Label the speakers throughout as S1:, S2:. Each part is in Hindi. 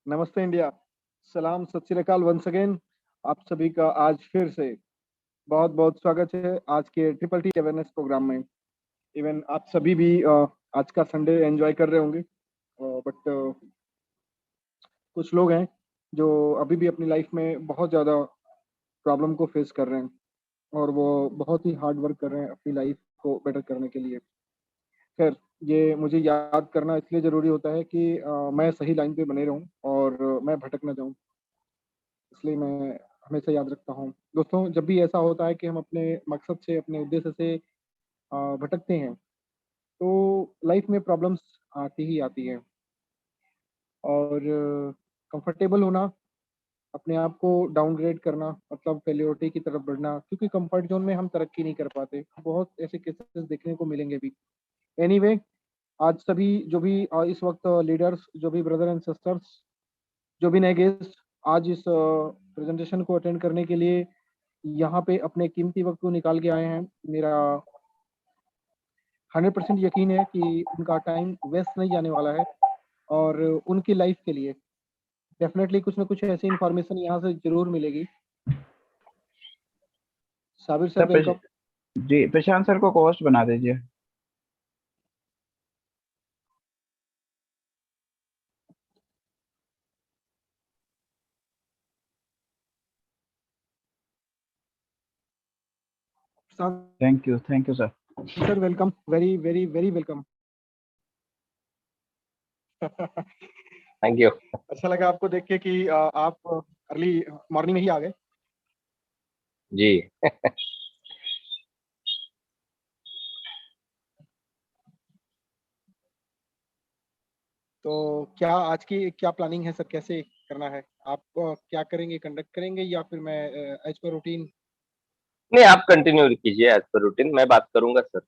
S1: नमस्ते इंडिया। सलाम, सत श्री अकाल वंस अगेन। आप सभी का आज फिर से बहुत बहुत स्वागत है आज के ट्रिपल टी अवेयरनेस प्रोग्राम में। इवन आप सभी भी आज का संडे एंजॉय कर रहे होंगे, बट कुछ लोग हैं जो अभी भी अपनी लाइफ में बहुत ज़्यादा प्रॉब्लम को फेस कर रहे हैं और वो बहुत ही हार्ड वर्क कर रहे हैं अपनी लाइफ को बेटर करने के लिए। खैर, ये मुझे याद करना इसलिए ज़रूरी होता है कि मैं सही लाइन पे बने रहूं और मैं भटक ना जाऊं, इसलिए मैं हमेशा याद रखता हूँ। दोस्तों, जब भी ऐसा होता है कि हम अपने मकसद से, अपने उद्देश्य से भटकते हैं, तो लाइफ में प्रॉब्लम्स आती ही आती हैं। और कंफर्टेबल होना, अपने आप को डाउनग्रेड करना, मतलब फेलियोरिटी की तरफ बढ़ना, क्योंकि कंफर्ट जोन में हम तरक्की नहीं कर पाते। बहुत ऐसे केसेस देखने को मिलेंगे भी। एनीवे, आज सभी जो भी इस वक्त लीडर्स, जो भी ब्रदर एंड सिस्टर्स, जो भी नए गेस्ट आज इस प्रेजेंटेशन को अटेंड करने के लिए यहाँ पे अपने कीमती वक्त को निकाल के आए हैं, मेरा 100% यकीन है कि उनका टाइम वेस्ट नहीं जाने वाला है और उनकी लाइफ के लिए डेफिनेटली कुछ ना कुछ ऐसी इंफॉर्मेशन यहाँ से जरूर मिलेगी। Sabir sir, welcome.
S2: जी, प्रशांत सर को होस्ट बना दीजिए। Thank you sir.
S1: Sir welcome, very very very welcome.
S3: Thank you.
S1: अच्छा लगा आपको देख के कि आप अर्ली मॉर्निंग में ही आ गए।
S3: जी।
S1: तो क्या आज की क्या प्लानिंग है सर, कैसे करना है? आप क्या करेंगे, कंडक्ट करेंगे या फिर मैं एज पर रूटीन?
S3: नहीं, आप कंटिन्यू कीजिए एज पर रूटीन, मैं बात करूंगा सर।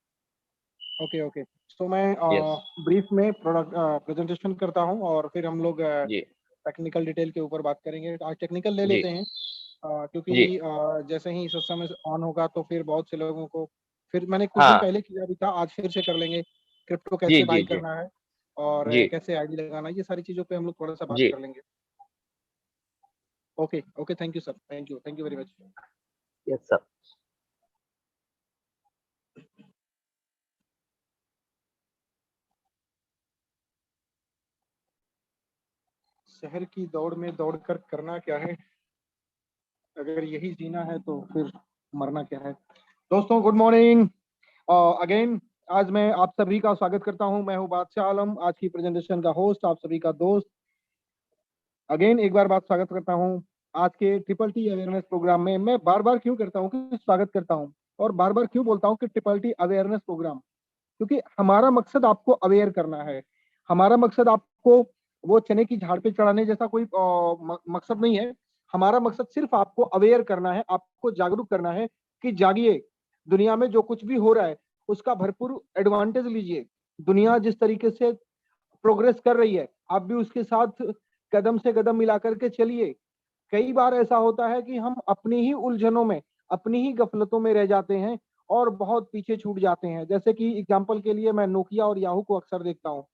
S1: Okay okay. तो मैं
S3: यस।
S1: ब्रीफ में प्रोडक्ट प्रेजेंटेशन करता हूँ और फिर हम लोग
S3: जी
S1: टेक्निकल डिटेल के ऊपर बात करेंगे। आज टेक्निकल ले
S3: जी
S1: लेते हैं क्योंकि
S3: जी।
S1: जैसे ही सिस्टम ऑन होगा तो फिर बहुत से लोगों को, फिर मैंने कुछ दिन
S3: हाँ।
S1: पहले किया भी था, आज फिर से कर लेंगे। क्रिप्टो
S3: जी
S1: कैसे
S3: जी
S1: बाई
S3: जी
S1: करना है और
S3: जी
S1: कैसे आईडी लगाना, ये सारी चीज़ों पे हम लोग थोड़ा सा बात
S3: जी।
S1: कर लेंगे। Okay okay, thank you sir, thank you very much.
S3: Yes sir.
S1: शहर की दौड़ में दौड़कर करना क्या है, अगर यही जीना है तो फिर मरना क्या है। दोस्तों, गुड मॉर्निंग अगेन। आज मैं आप सभी का स्वागत करता हूं। मैं हूं बादशाह आलम, आज की प्रेजेंटेशन का होस्ट, आप सभी का दोस्त। अगेन एक बार बात स्वागत करता हूं आज के ट्रिपल टी अवेयरनेस प्रोग्राम में। मैं बार बार क्यों करता हूं कि स्वागत करता हूं, और बार बार क्यों बोलता हूं कि ट्रिपल टी अवेयरनेस प्रोग्राम, क्योंकि हमारा मकसद आपको अवेयर करना है। हमारा मकसद आपको वो चने की झाड़ पे चढ़ाने जैसा कोई मकसद नहीं है। हमारा मकसद सिर्फ आपको अवेयर करना है, आपको जागरूक करना है कि जागिए, दुनिया में जो कुछ भी हो रहा है उसका भरपूर एडवांटेज लीजिए। दुनिया जिस तरीके से प्रोग्रेस कर रही है, आप भी उसके साथ कदम से कदम मिला करके चलिए। कई बार ऐसा होता है कि हम अपनी ही उलझनों में, अपनी ही गफलतों में रह जाते हैं और बहुत पीछे छूट जाते हैं। जैसे कि एग्जांपल के लिए मैं नोकिया और याहू को अक्सर देखता हूँ।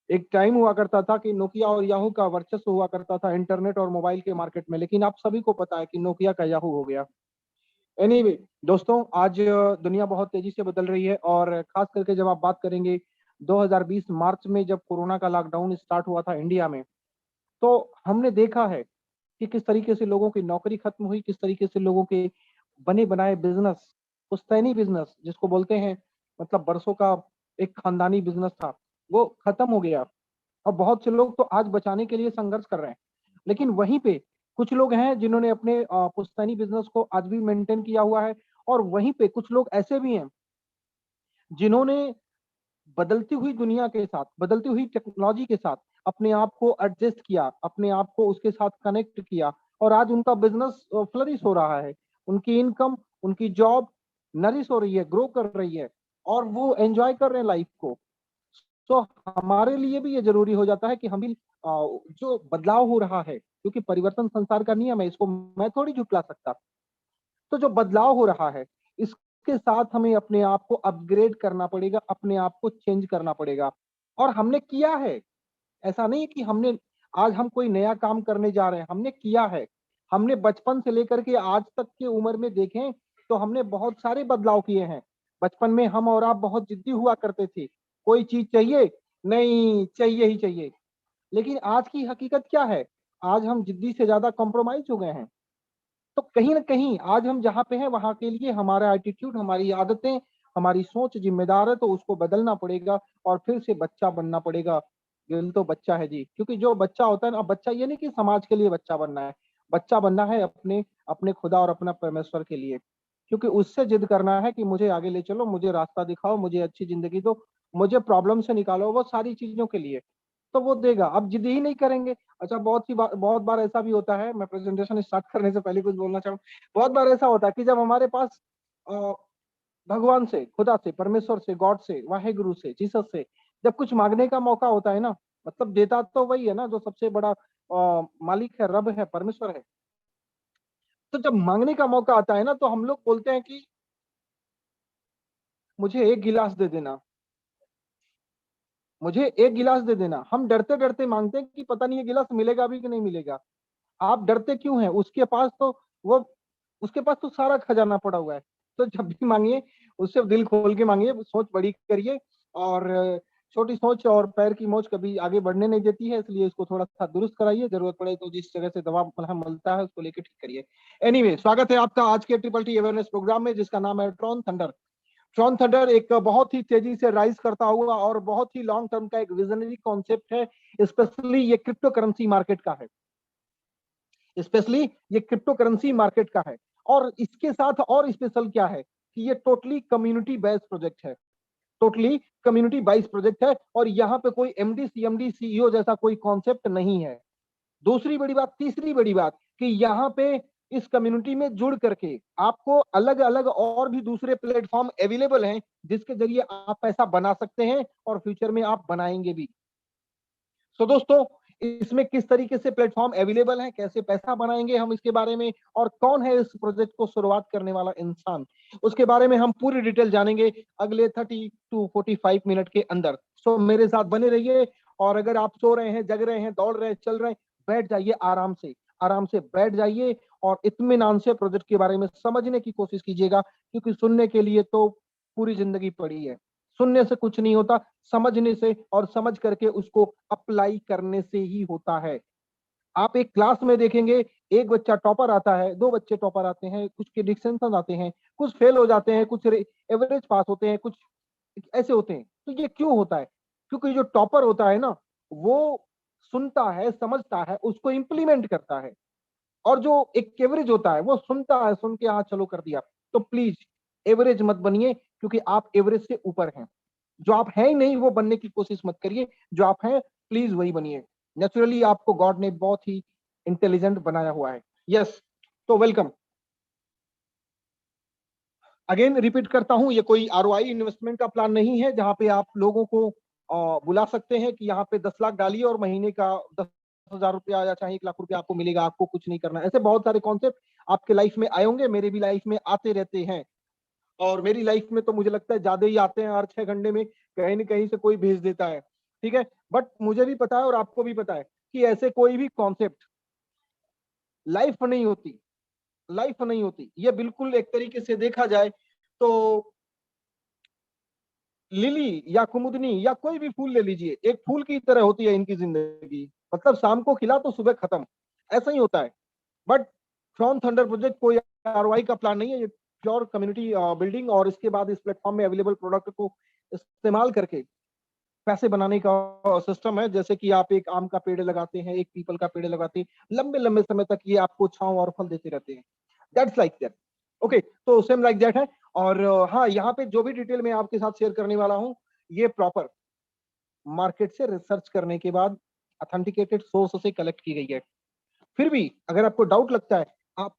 S1: एक टाइम हुआ करता था कि नोकिया और याहू का वर्चस्व हुआ करता था इंटरनेट और मोबाइल के मार्केट में, लेकिन आप सभी को पता है कि नोकिया का याहू हो गया। एनीवे दोस्तों, आज दुनिया बहुत तेजी से बदल रही है और खास करके जब आप बात करेंगे 2020 मार्च में जब कोरोना का लॉकडाउन स्टार्ट हुआ था इंडिया में, तो हमने देखा है कि किस तरीके से लोगों की नौकरी खत्म हुई, किस तरीके से लोगों के बने बनाए बिजनेस, पुश्तैनी बिजनेस जिसको बोलते हैं, मतलब बरसों का एक खानदानी बिजनेस था, वो खत्म हो गया। और बहुत से लोग तो आज बचाने के लिए संघर्ष कर रहे हैं। लेकिन वहीं पे कुछ लोग हैं जिन्होंने अपने पुश्तैनी बिजनेस को आज भी मेंटेन किया हुआ है, और वहीं पे कुछ लोग ऐसे भी हैं जिन्होंने बदलती हुई दुनिया के साथ, बदलती हुई टेक्नोलॉजी के साथ अपने आप को एडजस्ट किया, अपने आप को उसके साथ कनेक्ट किया, और आज उनका बिजनेस फ्लरिश हो रहा है। उनकी इनकम, उनकी जॉब नरिश हो रही है, ग्रो कर रही है, और वो एंजॉय कर रहे हैं लाइफ को। तो हमारे लिए भी ये जरूरी हो जाता है कि हम भी जो बदलाव हो रहा है, क्योंकि परिवर्तन संसार का नियम है, इसको मैं थोड़ी झुटला सकता। तो जो बदलाव हो रहा है, इसके साथ हमें अपने आप को अपग्रेड करना पड़ेगा, अपने आप को चेंज करना पड़ेगा। और हमने किया है, ऐसा नहीं है कि हमने आज हम कोई नया काम करने जा रहे हैं, हमने किया है, हमने बचपन से लेकर के आज तक की उम्र में देखें तो हमने बहुत सारे बदलाव किए हैं। बचपन में हम और आप बहुत जिद्दी हुआ करते थे, कोई चीज चाहिए, नहीं चाहिए ही चाहिए। लेकिन आज की हकीकत क्या है, आज हम जिद्दी से ज्यादा कॉम्प्रोमाइज हो गए हैं। तो कहीं ना कहीं आज हम जहाँ पे हैं वहां के लिए हमारा एटीट्यूड, हमारी आदतें, हमारी सोच जिम्मेदार है, तो उसको बदलना पड़ेगा और फिर से बच्चा बनना पड़ेगा। दिल तो बच्चा है जी, क्योंकि जो बच्चा होता है ना, बच्चा ये नहीं कि समाज के लिए बच्चा बनना है, बच्चा बनना है अपने अपने खुदा और अपना परमेश्वर के लिए। क्योंकि उससे जिद करना है कि मुझे आगे ले चलो, मुझे रास्ता दिखाओ, मुझे अच्छी जिंदगी दो, मुझे प्रॉब्लम से निकालो, वो सारी चीजों के लिए तो वो देगा। अब जिद ही नहीं करेंगे। अच्छा, बहुत बार ऐसा भी होता है, मैं प्रेजेंटेशन स्टार्ट करने से पहले कुछ बोलना चाहूँ। बहुत बार ऐसा होता है कि जब हमारे पास अ, भगवान से, खुदा से, परमेश्वर से, गॉड से, वाहेगुरु से, जीसस से जब कुछ मांगने का मौका होता है ना, मतलब देता तो वही है ना जो सबसे बड़ा मालिक है, रब है, परमेश्वर है। तो जब मांगने का मौका आता है ना, तो हम लोग बोलते हैं कि मुझे एक गिलास दे देना, मुझे एक गिलास दे देना। हम डरते डरते मांगते हैं कि पता नहीं ये गिलास मिलेगा भी कि नहीं मिलेगा। आप डरते क्यों हैं? उसके पास तो वो उसके पास तो सारा खजाना पड़ा हुआ है। तो जब भी मांगिए उससे दिल खोल के मांगिए, सोच बड़ी करिए। और छोटी सोच और पैर की मोच कभी आगे बढ़ने नहीं देती है, इसलिए इसको थोड़ा सा दुरुस्त कराइए। जरूरत पड़े तो जिस जगह से दवा मलहम मिलता है उसको लेके ठीक करिए। एनीवे, स्वागत है आपका आज के ट्रिपल टी अवेयरनेस प्रोग्राम में, जिसका नाम है ट्रॉन थंडर। ट्रॉन थंडर एक बहुत ही तेजी से राइज करता हुआ और बहुत ही लॉन्ग टर्म का एक विजनरी कॉन्सेप्ट है। स्पेशली ये क्रिप्टो करेंसी मार्केट का है, स्पेशली ये क्रिप्टो करेंसी मार्केट का है। और इसके साथ और स्पेशल क्या है कि ये टोटली कम्युनिटी बेस्ड प्रोजेक्ट है, टोटली कम्युनिटी बेस्ड प्रोजेक्ट है। और यहाँ पे कोई एमडी, सीएमडी, सीईओ जैसा कोई कॉन्सेप्ट नहीं है। दूसरी बड़ी बात, तीसरी बड़ी बात कि यहाँ पे इस कम्युनिटी में जुड़ करके आपको अलग अलग और भी दूसरे प्लेटफॉर्म अवेलेबल हैं, जिसके जरिए आप पैसा बना सकते हैं और फ्यूचर में आप बनाएंगे भी। तो दोस्तों, इसमें किस तरीके से प्लेटफॉर्म अवेलेबल है, कैसे पैसा बनाएंगे हम इसके बारे में, और कौन है इस प्रोजेक्ट को शुरुआत करने वाला इंसान, उसके बारे में हम पूरी डिटेल जानेंगे अगले 30 टू 45 मिनट के अंदर। सो मेरे साथ बने रहिए। और अगर आप सो रहे हैं, जग रहे हैं, दौड़ रहे हैं, चल रहे हैं, बैठ जाइए आराम से, आराम से बैठ जाइए और इत्मीनान से प्रोजेक्ट के बारे में समझने की कोशिश कीजिएगा। क्योंकि सुनने के लिए तो पूरी जिंदगी पड़ी है, सुनने से कुछ नहीं होता, समझने से और समझ करके उसको अप्लाई करने से ही होता है। आप एक क्लास में देखेंगे, एक बच्चा टॉपर आता है, दो बच्चे टॉपर आते हैं, कुछ के डिस्टिंक्शन आते हैं, कुछ फेल हो जाते हैं, कुछ एवरेज पास होते हैं, कुछ ऐसे होते हैं। तो ये क्यों होता है? क्योंकि जो टॉपर होता है ना, वो सुनता है, समझता है, उसको इंप्लीमेंट करता है। और जो एक एवरेज होता है वो सुनता है, सुन के हाँ चलो कर दिया। तो प्लीज एवरेज मत बनिए, क्योंकि आप एवरेज से ऊपर हैं। जो आप हैं ही नहीं वो बनने की कोशिश मत करिए, जो आप हैं प्लीज वही बनिए। नेचुरली आपको गॉड ने बहुत ही इंटेलिजेंट बनाया हुआ है। यस, तो वेलकम अगेन। रिपीट करता हूं, ये कोई आरओआई इन्वेस्टमेंट का प्लान नहीं है जहां पे आप लोगों को बुला सकते हैं कि यहाँ पे 10 लाख डालिए और महीने का 10,000 रुपया या चाहे 1 लाख रुपया आपको मिलेगा, आपको कुछ नहीं करना। ऐसे बहुत सारे कॉन्सेप्ट आपके लाइफ में आए होंगे, मेरे भी लाइफ में आते रहते हैं। और मेरी लाइफ में तो मुझे लगता है ज्यादा ही आते हैं, हर 6 घंटे में कहीं न कहीं से कोई भेज देता है। ठीक है, बट मुझे भी पता है और आपको भी पता है कि ऐसे कोई भी कॉन्सेप्ट लाइफ नहीं होती, लाइफ नहीं होती। ये बिल्कुल एक तरीके से देखा जाए तो लिली या कुमुदनी या कोई भी फूल ले लीजिए, एक फूल की तरह होती है इनकी जिंदगी। मतलब शाम को खिला तो सुबह खत्म, ऐसा ही होता है। बट फ्रॉम थंडर प्रोजेक्ट कोई आरओआई का प्लान नहीं है, ये प्योर कम्युनिटी बिल्डिंग और इसके बाद इस प्लेटफॉर्म में अवेलेबल प्रोडक्ट को इस्तेमाल करके पैसे बनाने का सिस्टम है। जैसे कि आप एक आम का पेड़ लगाते हैं, एक पीपल का पेड़ लगाते हैं, लंबे लंबे समय तक ये आपको छांव और फल देते रहते हैं। That's like that. ओके, तो सेम लाइक दैट है। और हाँ, यहाँ पे जो भी डिटेल मैं आपके साथ शेयर करने वाला हूँ, ये प्रॉपर मार्केट से रिसर्च करने के बाद ऑथेंटिकेटेड सोर्स से कलेक्ट की गई है। फिर भी अगर आपको डाउट लगता है, आप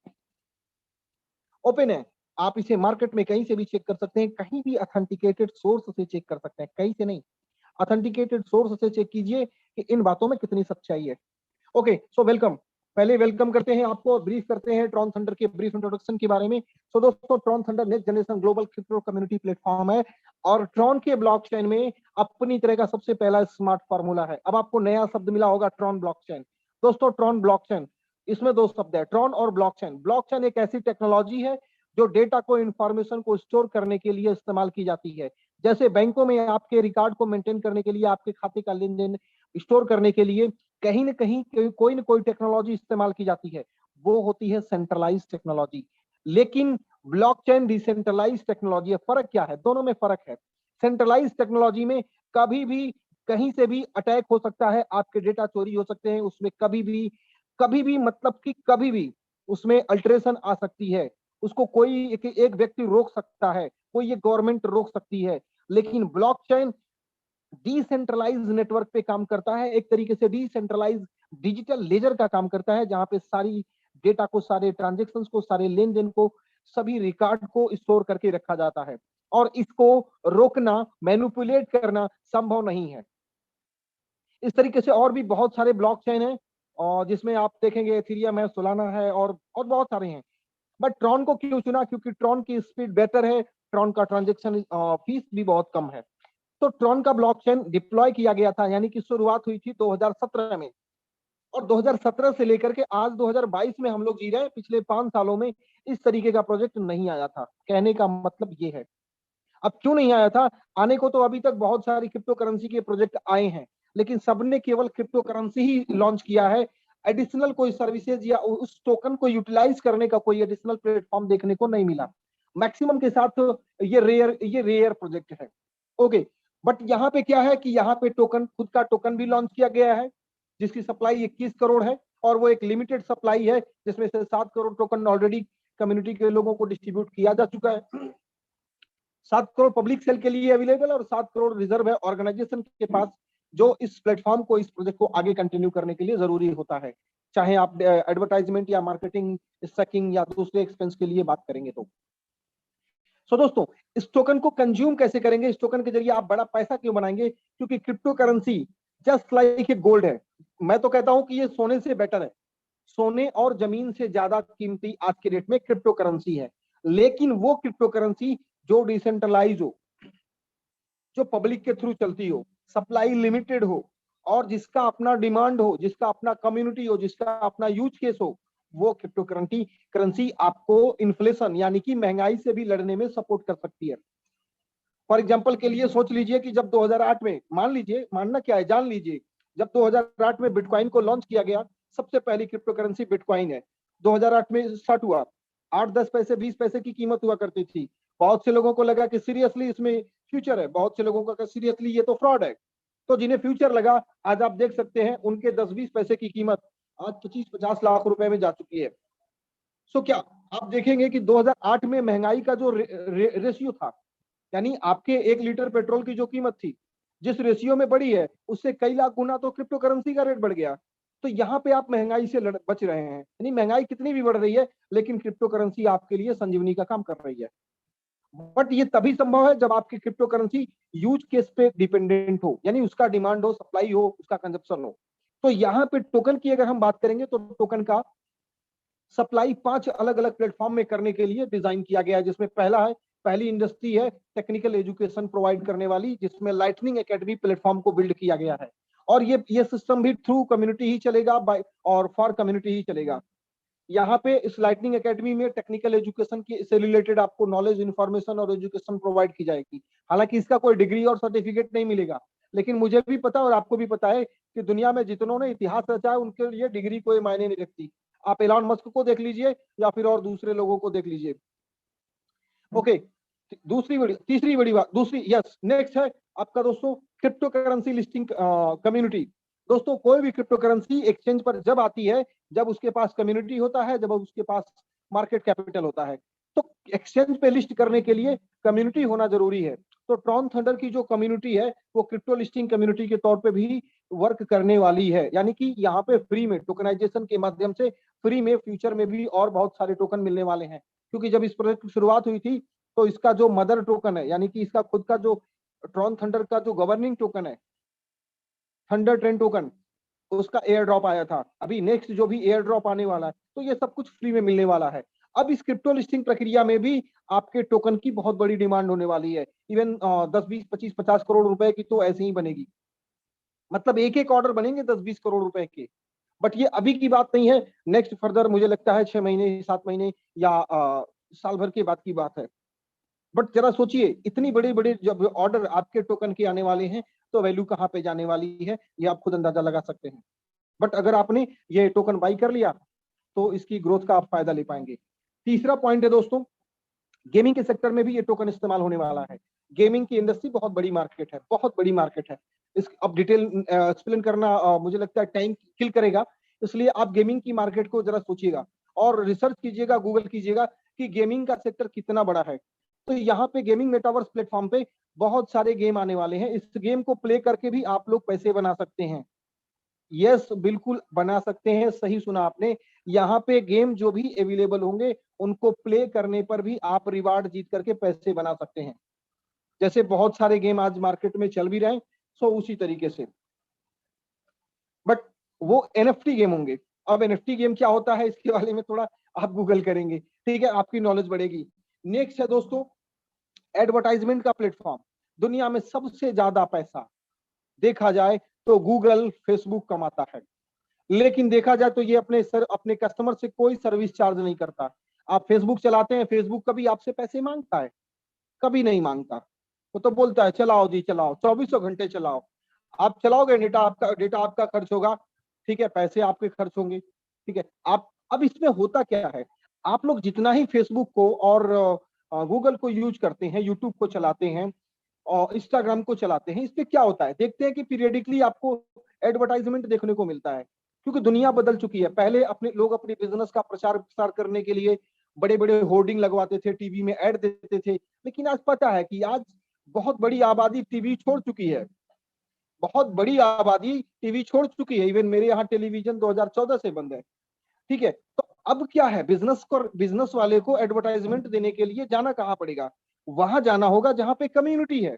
S1: ओपन है, आप इसे मार्केट में कहीं से भी चेक कर सकते हैं, कहीं भी ऑथेंटिकेटेड सोर्स से चेक कर सकते हैं, कहीं से नहीं, ऑथेंटिकेटेड सोर्स से चेक कीजिए कि इन बातों में कितनी सच्चाई है। Okay, so welcome. पहले वेलकम करते हैं आपको, ब्रीफ करते हैं ट्रॉन थंडर के ब्रीफ इंट्रोडक्शन के बारे में। सो दोस्तों, Tron thunder next generation global crypto community platform है और ट्रॉन के ब्लॉकचेन में अपनी तरह का सबसे पहला स्मार्ट फार्मूला है। अब आपको नया शब्द मिला होगा, ट्रॉन ब्लॉकचेन। दोस्तों, ट्रॉन ब्लॉकचेन, इसमें दो शब्द है, ट्रॉन और ब्लॉकचेन। ब्लॉकचेन एक ऐसी टेक्नोलॉजी है जो डेटा को, इंफॉर्मेशन को स्टोर करने के लिए इस्तेमाल की जाती है। जैसे बैंकों में आपके रिकॉर्ड को मेंटेन करने के लिए, आपके खाते का लेन देन स्टोर करने के लिए कहीं ना कहीं कोई ना कोई टेक्नोलॉजी इस्तेमाल की जाती है, वो होती है सेंट्रलाइज टेक्नोलॉजी। लेकिन ब्लॉकचेन डिसेंट्रलाइज टेक्नोलॉजी है। फर्क क्या है? दोनों में फर्क है। सेंट्रलाइज टेक्नोलॉजी में कभी भी कहीं से भी अटैक हो सकता है, आपके डेटा चोरी हो सकते हैं, उसमें कभी भी मतलब कि कभी भी उसमें अल्टरेशन आ सकती है, उसको कोई एक व्यक्ति रोक सकता है, कोई एक गवर्नमेंट रोक सकती है। लेकिन ब्लॉकचेन डिसेंट्रलाइज नेटवर्क पे काम करता है, एक तरीके से डिसेंट्रलाइज डिजिटल लेजर का काम करता है, जहां पे सारी डेटा को, सारे ट्रांजेक्शंस को, सारे लेन देन को, सभी रिकॉर्ड को स्टोर करके रखा जाता है और इसको रोकना, मैनिपुलेट करना संभव नहीं है। इस तरीके से और भी बहुत सारे ब्लॉकचेन हैं और जिसमें आप देखेंगे एथेरियम है, सोलाना है और बहुत सारे हैं। बट ट्रॉन को क्यों चुना? क्योंकि ट्रॉन की स्पीड बेटर है, ट्रॉन का ट्रांजेक्शन फीस भी बहुत कम है। तो ट्रॉन का ब्लॉकचेन डिप्लॉय किया गया था, यानी कि शुरुआत हुई थी 2017 में, और 2017 से लेकर के आज 2022 में हम लोग जी रहे हैं। पिछले 5 सालों में इस तरीके का प्रोजेक्ट नहीं आया था। कहने का मतलब ये है। अब क्यों नहीं आया था? आने को तो अभी तक बहुत सारी क्रिप्टो करेंसी के प्रोजेक्ट आए हैं, लेकिन सबने केवल क्रिप्टो करेंसी ही लॉन्च किया है। एडिशनल कोई सर्विसेज या उस टोकन को यूटिलाइज करने का कोई एडिशनल प्लेटफॉर्म देखने को नहीं मिला। मैक्सिमम के साथ ये रेयर प्रोजेक्ट है। ओके, बट यहाँ पे क्या है कि यहाँ पे टोकन, खुद का टोकन भी लॉन्च किया गया है, जिसकी सप्लाई 21 करोड़ है और वो एक लिमिटेड सप्लाई है, जिसमें से 7 करोड़ टोकन ऑलरेडी कम्युनिटी के लोगों को डिस्ट्रीब्यूट किया जा चुका है। 7 करोड़ पब्लिक सेल के लिए अवेलेबल और 7 करोड़ रिजर्व है ऑर्गेनाइजेशन के पास, जो इस प्लेटफॉर्म को, इस प्रोजेक्ट को आगे कंटिन्यू करने के लिए जरूरी होता है, चाहे आप एडवर्टाइजमेंट या मार्केटिंग, स्टैकिंग या दूसरे एक्सपेंस के लिए बात करेंगे तो। सो दोस्तों, इस टोकन को कंज्यूम कैसे करेंगे? इस टोकन के जरिए आप बड़ा पैसा क्यों बनाएंगे? क्योंकि crypto currency just like a gold है। मैं तो कहता हूं कि ये सोने से बेटर है। सोने और जमीन से ज्यादा कीमती आज के डेट में क्रिप्टो करेंसी है। लेकिन वो क्रिप्टो करेंसी जो डिसेंट्रलाइज हो, जो पब्लिक के थ्रू चलती हो, सप्लाई लिमिटेड हो और जिसका अपना डिमांड हो, जिसका अपना कम्युनिटी हो, जिसका अपना यूज केस हो, वो क्रिप्टो करेंसी आपको इन्फ्लेशन यानी कि महंगाई से भी लड़ने में सपोर्ट कर सकती है। फॉर एग्जांपल के लिए सोच लीजिए कि जब 2008 में, मान लीजिए, मानना क्या है, जान लीजिए, जब 2008 में बिटकॉइन को लॉन्च किया गया, सबसे पहली क्रिप्टो करेंसी बिटकॉइन है। 2008 में स्टार्ट हुआ, 8-10 पैसे 20 पैसे की कीमत हुआ करती थी। बहुत से लोगों को लगा कि सीरियसली इसमें फ्यूचर है, बहुत से लोगों का सीरियसली ये तो फ्रॉड है। तो जिन्हें फ्यूचर लगा, आज आप देख सकते हैं उनके 10-20 पैसे की कीमत आज 25-50 लाख रुपए में जा चुकी है। सो क्या आप देखेंगे कि 2008 में महंगाई का जो रेशियो था, यानी आपके 1 लीटर पेट्रोल की जो कीमत थी, जिस रेशियो में बढ़ी है, उससे कई लाख गुना तो क्रिप्टो करेंसी का रेट बढ़ गया। तो यहाँ पे आप महंगाई से बच रहे हैं। यानी महंगाई कितनी भी बढ़ रही है, लेकिन क्रिप्टो करेंसी आपके लिए संजीवनी का काम कर रही है। बट ये तभी संभव है जब आपकी क्रिप्टो करेंसी यूज केस पे डिपेंडेंट हो, यानी उसका डिमांड हो, सप्लाई हो, उसका कंजप्शन हो। तो यहाँ पे टोकन की अगर हम बात करेंगे तो टोकन का सप्लाई 5 अलग अलग प्लेटफॉर्म में करने के लिए डिजाइन किया गया है, जिसमें पहली इंडस्ट्री है टेक्निकल एजुकेशन प्रोवाइड करने वाली, जिसमें लाइटनिंग एकेडमी प्लेटफॉर्म को बिल्ड किया गया है। और ये सिस्टम भी थ्रू कम्युनिटी ही चलेगा, बाय और फॉर कम्युनिटी ही चलेगा। यहाँ पे इस लाइटनिंग एकेडमी में टेक्निकल एजुकेशन की से रिलेटेड आपको नॉलेज, इंफॉर्मेशन और एजुकेशन प्रोवाइड की जाएगी। हालांकि इसका कोई डिग्री और सर्टिफिकेट नहीं मिलेगा, लेकिन मुझे भी पता और आपको भी पता है कि दुनिया में जितनों ने इतिहास रचा है, उनके लिए डिग्री कोई मायने नहीं रखती। आप एलॉन मस्क को देख लीजिए या फिर और दूसरे लोगों को देख लीजिए। ओके, तीसरी बड़ी बात, यस, नेक्स्ट है आपका दोस्तों क्रिप्टो करेंसी लिस्टिंग कम्युनिटी। दोस्तों, कोई भी क्रिप्टो करेंसी एक्सचेंज पर जब आती है, जब उसके पास कम्युनिटी होता है, जब उसके पास मार्केट कैपिटल होता है। तो एक्सचेंज पे लिस्ट करने के लिए कम्युनिटी होना जरूरी है। तो ट्रॉन थंडर की जो कम्युनिटी है, वो क्रिप्टो लिस्टिंग कम्युनिटी के तौर पे भी वर्क करने वाली है। यानी कि यहाँ पे फ्री में टोकनाइजेशन के माध्यम से फ्री में फ्यूचर में भी और बहुत सारे टोकन मिलने वाले हैं। क्योंकि जब इस प्रोजेक्ट की शुरुआत हुई थी, तो इसका जो मदर टोकन है, यानी कि इसका खुद का जो ट्रॉन थंडर का जो गवर्निंग टोकन है, थंडर ट्रेन टोकन, उसका एयर ड्रॉप आया था, अभी नेक्स्ट जो भी एयर ड्रॉप आने वाला है, तो ये सब कुछ फ्री में मिलने वाला है। अब इस क्रिप्टो लिस्टिंग प्रक्रिया में भी आपके टोकन की बहुत बड़ी डिमांड होने वाली है। इवन 10, 20, 25, 50 करोड़ रुपए की तो ऐसे ही बनेगी, मतलब एक एक ऑर्डर बनेंगे 10-20 करोड़ रुपए के। बट ये अभी की बात नहीं है, नेक्स्ट फर्दर मुझे लगता है 6 महीने, 7 महीने या साल भर के बाद की बात है। बट जरा सोचिए, इतनी बड़ी बड़ी जब ऑर्डर आपके टोकन के आने वाले हैं, तो वैल्यू कहाँ पे जाने वाली है, ये आप खुद अंदाजा लगा सकते हैं। बट अगर आपने ये टोकन बाई कर लिया, तो इसकी ग्रोथ का आप फायदा ले पाएंगे। तीसरा पॉइंट है दोस्तों, गेमिंग के सेक्टर में भी ये टोकन इस्तेमाल होने वाला है। गेमिंग की इंडस्ट्री बहुत बड़ी मार्केट है, बहुत बड़ी मार्केट है। इस अब डिटेल एक्सप्लेन करना मुझे लगता है टाइम किल करेगा, इसलिए आप गेमिंग की मार्केट को जरा सोचिएगा और रिसर्च कीजिएगा, गूगल कीजिएगा कि गेमिंग का सेक्टर कितना बड़ा है। तो यहाँ पे गेमिंग मेटावर्स प्लेटफॉर्म पे बहुत सारे गेम आने वाले हैं। इस गेम को प्ले करके भी आप लोग पैसे बना सकते हैं। यस, बिल्कुल बना सकते हैं, सही सुना आपने। यहाँ पे गेम जो भी अवेलेबल होंगे, उनको प्ले करने पर भी आप रिवार्ड जीत करके पैसे बना सकते हैं। जैसे बहुत सारे गेम आज मार्केट में चल भी रहे हैं, सो उसी तरीके से। बट वो एनएफटी गेम होंगे। अब एनएफटी गेम क्या होता है, इसके बारे में थोड़ा आप गूगल करेंगे, ठीक है, आपकी नॉलेज बढ़ेगी। नेक्स्ट है दोस्तों, एडवर्टाइजमेंट का प्लेटफॉर्म। दुनिया में सबसे ज्यादा पैसा देखा जाए तो गूगल, फेसबुक कमाता है, लेकिन देखा जाए तो ये अपने कस्टमर से कोई सर्विस चार्ज नहीं करता। आप फेसबुक चलाते हैं, फेसबुक कभी आपसे पैसे मांगता है? कभी नहीं मांगता। वो तो बोलता है चलाओ जी चलाओ, 24 घंटे चलाओ। आप चलाओगे, डेटा आपका खर्च होगा, ठीक है, पैसे आपके खर्च होंगे, ठीक है। आप अब इसमें होता क्या है, आप लोग जितना ही फेसबुक को और गूगल को यूज करते हैं, यूट्यूब को चलाते हैं और इंस्टाग्राम को चलाते हैं, इससे क्या होता है, देखते हैं कि पीरियडिकली आपको एडवर्टाइजमेंट देखने को मिलता है। क्योंकि दुनिया बदल चुकी है। पहले अपने बिजनेस का प्रचार प्रसार करने के लिए बड़े बड़े होर्डिंग लगवाते थे, टीवी में ऐड देते थे, लेकिन आज पता है कि आज बहुत बड़ी आबादी टीवी छोड़ चुकी है। बहुत बड़ी आबादी टीवी छोड़ चुकी है। इवन मेरे यहाँ टेलीविजन 2014 से बंद है, ठीक है। तो अब क्या है, बिजनेस वाले को एडवर्टाइजमेंट देने के लिए जाना कहाँ पड़ेगा? वहां जाना होगा जहां पे कम्युनिटी है।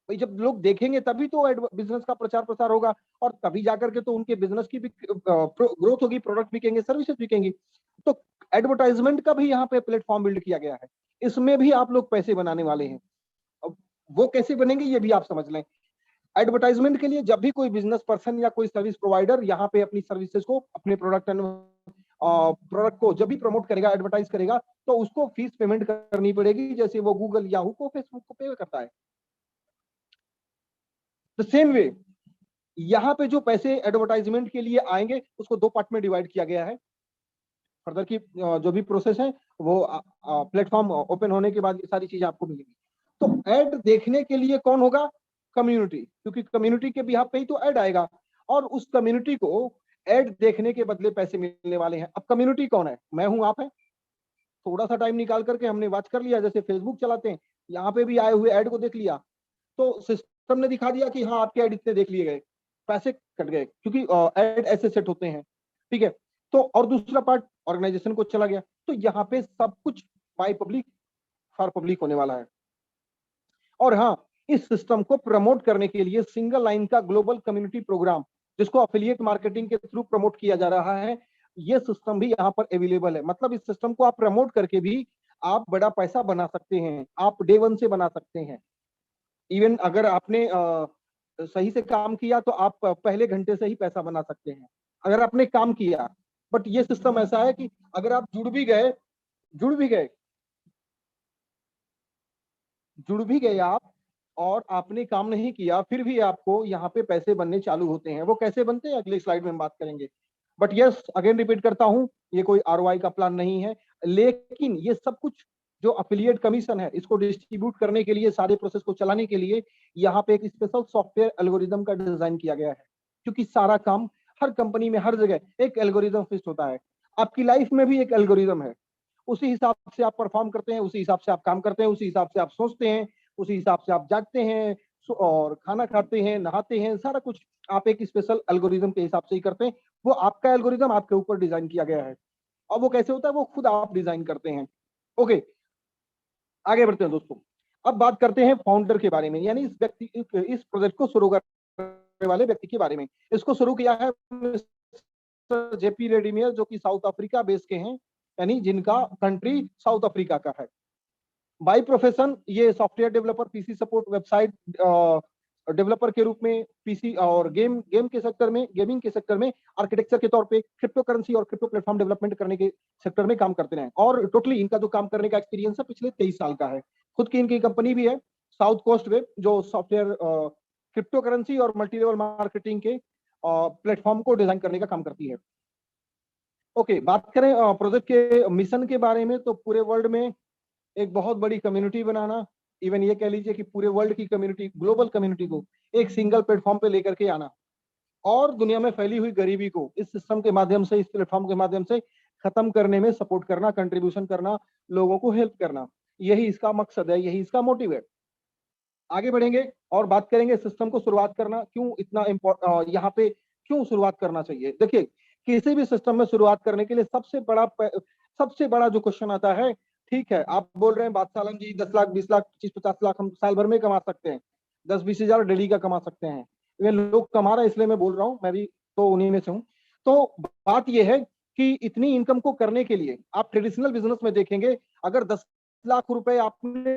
S1: भाई जब लोग देखेंगे तभी तो बिजनेस का प्रचार प्रसार होगा, और तभी जाकर के तो उनके बिजनेस की भी ग्रोथ होगी, प्रोडक्ट बिकेंगे, सर्विसेज बिकेंगी। तो एडवर्टाइजमेंट का भी यहाँ पे प्लेटफॉर्म बिल्ड किया गया है, इसमें भी आप लोग पैसे बनाने वाले हैं। अब वो कैसे बनेंगे ये भी आप समझ लें। एडवर्टाइजमेंट के लिए जब भी कोई बिजनेस पर्सन या कोई सर्विस प्रोवाइडर यहाँ पे अपनी सर्विसेज को, अपने प्रोडक्ट को जब भी प्रमोट करेगा, एडवर्टाइज करेगा, तो उसको फीस पेमेंट करनी पड़ेगी, जैसे वो गूगल, याहू को, फेसबुक को पे करता है। द सेम वे यहाँ पे जो पैसे एडवर्टाइजमेंट के लिए आएंगे, उसको 2 पार्ट में डिवाइड किया गया है। फर्दर की जो भी प्रोसेस है, वो प्लेटफॉर्म ओपन होने के बाद ये सारी चीजें आपको मिलेंगी। तो ऐड देखने के लिए कौन होगा? कम्युनिटी, क्योंकि कम्युनिटी के बिहाफ पे ही तो ऐड आएगा, और उस कम्युनिटी को ऐड देखने के बदले पैसे मिलने वाले हैं। अब कम्युनिटी कौन है? मैं हूं, आप हैं। थोड़ा सा टाइम निकाल करके हमने वॉच कर लिया, जैसे फेसबुक चलाते हैं, यहाँ पे भी आए हुए ऐड को देख लिया, तो सिस्टम ने दिखा दिया कि हाँ आपके ऐड इतने देख लिए गए, पैसे कट गए, क्योंकि ऐड ऐसे सेट होते हैं, ठीक है। तो और दूसरा पार्ट ऑर्गेनाइजेशन को चला गया। तो यहाँ पे सब कुछ बाय पब्लिक फॉर पब्लिक होने वाला है। और हाँ, इस सिस्टम को प्रमोट करने के लिए सिंगल लाइन का ग्लोबल कम्युनिटी प्रोग्राम, जिसको एफिलिएट मार्केटिंग के थ्रू प्रमोट किया जा रहा है, ये सिस्टम भी यहाँ पर अवेलेबल है। मतलब इस सिस्टम को आप प्रमोट करके भी आप बड़ा पैसा बना सकते हैं, आप डे 1 से बना सकते हैं। इवन अगर आपने सही से काम किया तो आप पहले घंटे से ही पैसा बना सकते हैं, अगर आपने काम किया। बट ये सिस्टम ऐसा है कि अगर आप जुड़ भी गए आप, और आपने काम नहीं किया, फिर भी आपको यहाँ पे पैसे बनने चालू होते हैं। वो कैसे बनते हैं अगले स्लाइड में हम बात करेंगे। बट यस, अगेन रिपीट करता हूँ, ये कोई आरओआई का प्लान नहीं है, लेकिन ये सब कुछ जो अफिलिएट कमीशन है, इसको डिस्ट्रीब्यूट करने के लिए, सारे प्रोसेस को चलाने के लिए यहाँ पे एक स्पेशल सॉफ्टवेयर एल्गोरिदम का डिजाइन किया गया है। क्योंकि सारा काम हर कंपनी में, हर जगह एक एल्गोरिदम फिक्स होता है। आपकी लाइफ में भी एक एल्गोरिदम है, उसी हिसाब से आप परफॉर्म करते हैं, उसी हिसाब से आप काम करते हैं, उसी हिसाब से आप सोचते हैं, उसी हिसाब से आप जागते हैं और खाना खाते हैं, नहाते हैं, सारा कुछ आप एक स्पेशल एल्गोरिदम के हिसाब से ही करते हैं। वो आपका एल्गोरिदम आपके ऊपर डिजाइन किया गया है। और वो कैसे होता है, वो खुद आप डिजाइन करते हैं। ओके, आगे बढ़ते हैं दोस्तों। अब बात करते हैं फाउंडर के बारे में, यानी इस प्रोजेक्ट को शुरू कर वाले व्यक्ति के बारे में। इसको शुरू किया है मिस्टर जेपी रेडिमियर, जो कि साउथ अफ्रीका बेस के हैं, यानी जिनका कंट्री साउथ अफ्रीका का है। बाय प्रोफेशन ये software developer, PC support, website developer के रूप में, पीसी और गेमिंग के सेक्टर में आर्किटेक्चर के तौर पे क्रिप्टो करेंसी और क्रिप्टो प्लेटफॉर्म डेवलपमेंट करने के सेक्टर में काम करते हैं। और टोटली इनका जो काम करने का एक्सपीरियंस है पिछले 23 साल का है। खुद की इनकी कंपनी भी है साउथ कोस्ट वेब, जो सॉफ्टवेयर क्रिप्टो करेंसी और मल्टी लेवल मार्केटिंग के प्लेटफॉर्म को डिजाइन करने का काम करती है। ओके, बात करें प्रोजेक्ट के मिशन के बारे में, तो पूरे वर्ल्ड में एक बहुत बड़ी कम्युनिटी बनाना, इवन ये कह लीजिए कि पूरे वर्ल्ड की कम्युनिटी, ग्लोबल कम्युनिटी को एक सिंगल प्लेटफॉर्म पे लेकर के आना, और दुनिया में फैली हुई गरीबी को इस सिस्टम के माध्यम से, इस प्लेटफॉर्म के माध्यम से खत्म करने में सपोर्ट करना, कंट्रीब्यूशन करना, लोगों को हेल्प करना, यही इसका मकसद है, यही इसका मोटिव है। आगे बढ़ेंगे और बात करेंगे सिस्टम को शुरुआत करना क्यों इतना यहाँ पे क्यों शुरुआत करना चाहिए। देखिए, किसी भी सिस्टम में शुरुआत करने के लिए सबसे बड़ा जो क्वेश्चन आता है, ठीक है आप बोल रहे हैं बादशाह आलम जी 10 लाख 20 लाख 25-50 लाख हम साल भर में कमा सकते हैं, 10-20 हजार डेली का कमा सकते हैं, ये लोग कमा रहे हैं इसलिए मैं बोल रहा हूँ, मैं भी तो उन्हीं में से हूँ। तो बात यह है कि इतनी इनकम को करने के लिए आप ट्रेडिशनल बिजनेस में देखेंगे, अगर 10 लाख रुपए आपने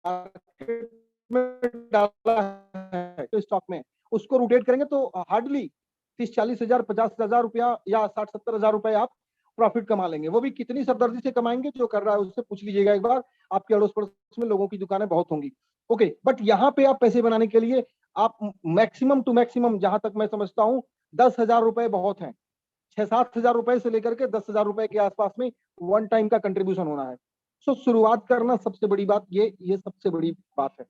S1: मार्केट में डाला है तो स्टॉक में, उसको रोटेट करेंगे तो हार्डली 30-40 हजार 50 हजार रुपया या 60-70 हजार रुपए आप प्रॉफिट कमा लेंगे। वो भी कितनी सरदर्दी से कमाएंगे, जो कर रहा है उससे पूछ लीजिएगा एक बार, आपके अड़ोस पड़ोस में लोगों की दुकानें बहुत होंगी। ओके, बट यहाँ पे आप पैसे बनाने के लिए आप मैक्सिमम टू मैक्सिमम, जहां तक मैं समझता हूँ 10 हजार रुपए बहुत हैं। 6-7 हजार रुपए से लेकर के 10 हजार रुपए के आसपास में वन टाइम का कंट्रीब्यूशन होना है। सो शुरुआत करना सबसे बड़ी बात, ये सबसे बड़ी बात है।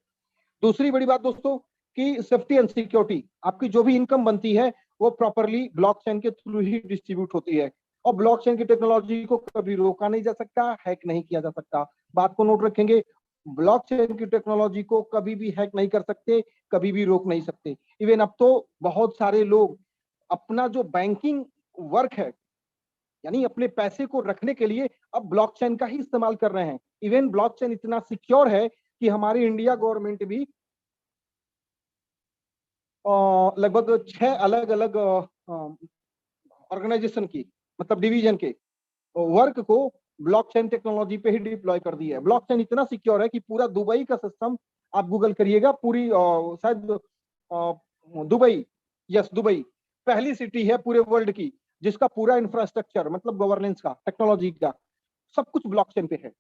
S1: दूसरी बड़ी बात दोस्तों कि सेफ्टी एंड सिक्योरिटी, आपकी जो भी इनकम बनती है वो प्रॉपरली ब्लॉकचेन के थ्रू ही डिस्ट्रीब्यूट होती है, और ब्लॉकचेन की टेक्नोलॉजी को कभी रोका नहीं जा सकता, हैक नहीं किया जा सकता। बात को नोट रखेंगे, ब्लॉकचेन की टेक्नोलॉजी को कभी भी हैक नहीं कर सकते, कभी भी रोक नहीं सकते। इवन अब तो बहुत सारे लोग अपना जो बैंकिंग वर्क है, यानी अपने पैसे को रखने के लिए अब ब्लॉकचेन का ही इस्तेमाल कर रहे हैं। इवन ब्लॉकचेन इतना सिक्योर है कि हमारी इंडिया गवर्नमेंट भी लगभग 6 अलग अलग ऑर्गेनाइजेशन की, मतलब डिवीजन के वर्क को ब्लॉकचेन टेक्नोलॉजी पे ही डिप्लॉय कर दी है। ब्लॉकचेन इतना सिक्योर है कि पूरा दुबई का सिस्टम, आप गूगल करिएगा, पूरी शायद दुबई, यस दुबई पहली सिटी है पूरे वर्ल्ड की जिसका पूरा इंफ्रास्ट्रक्चर, मतलब गवर्नेंस का, टेक्नोलॉजी का, सब कुछ ब्लॉकचेन पे है।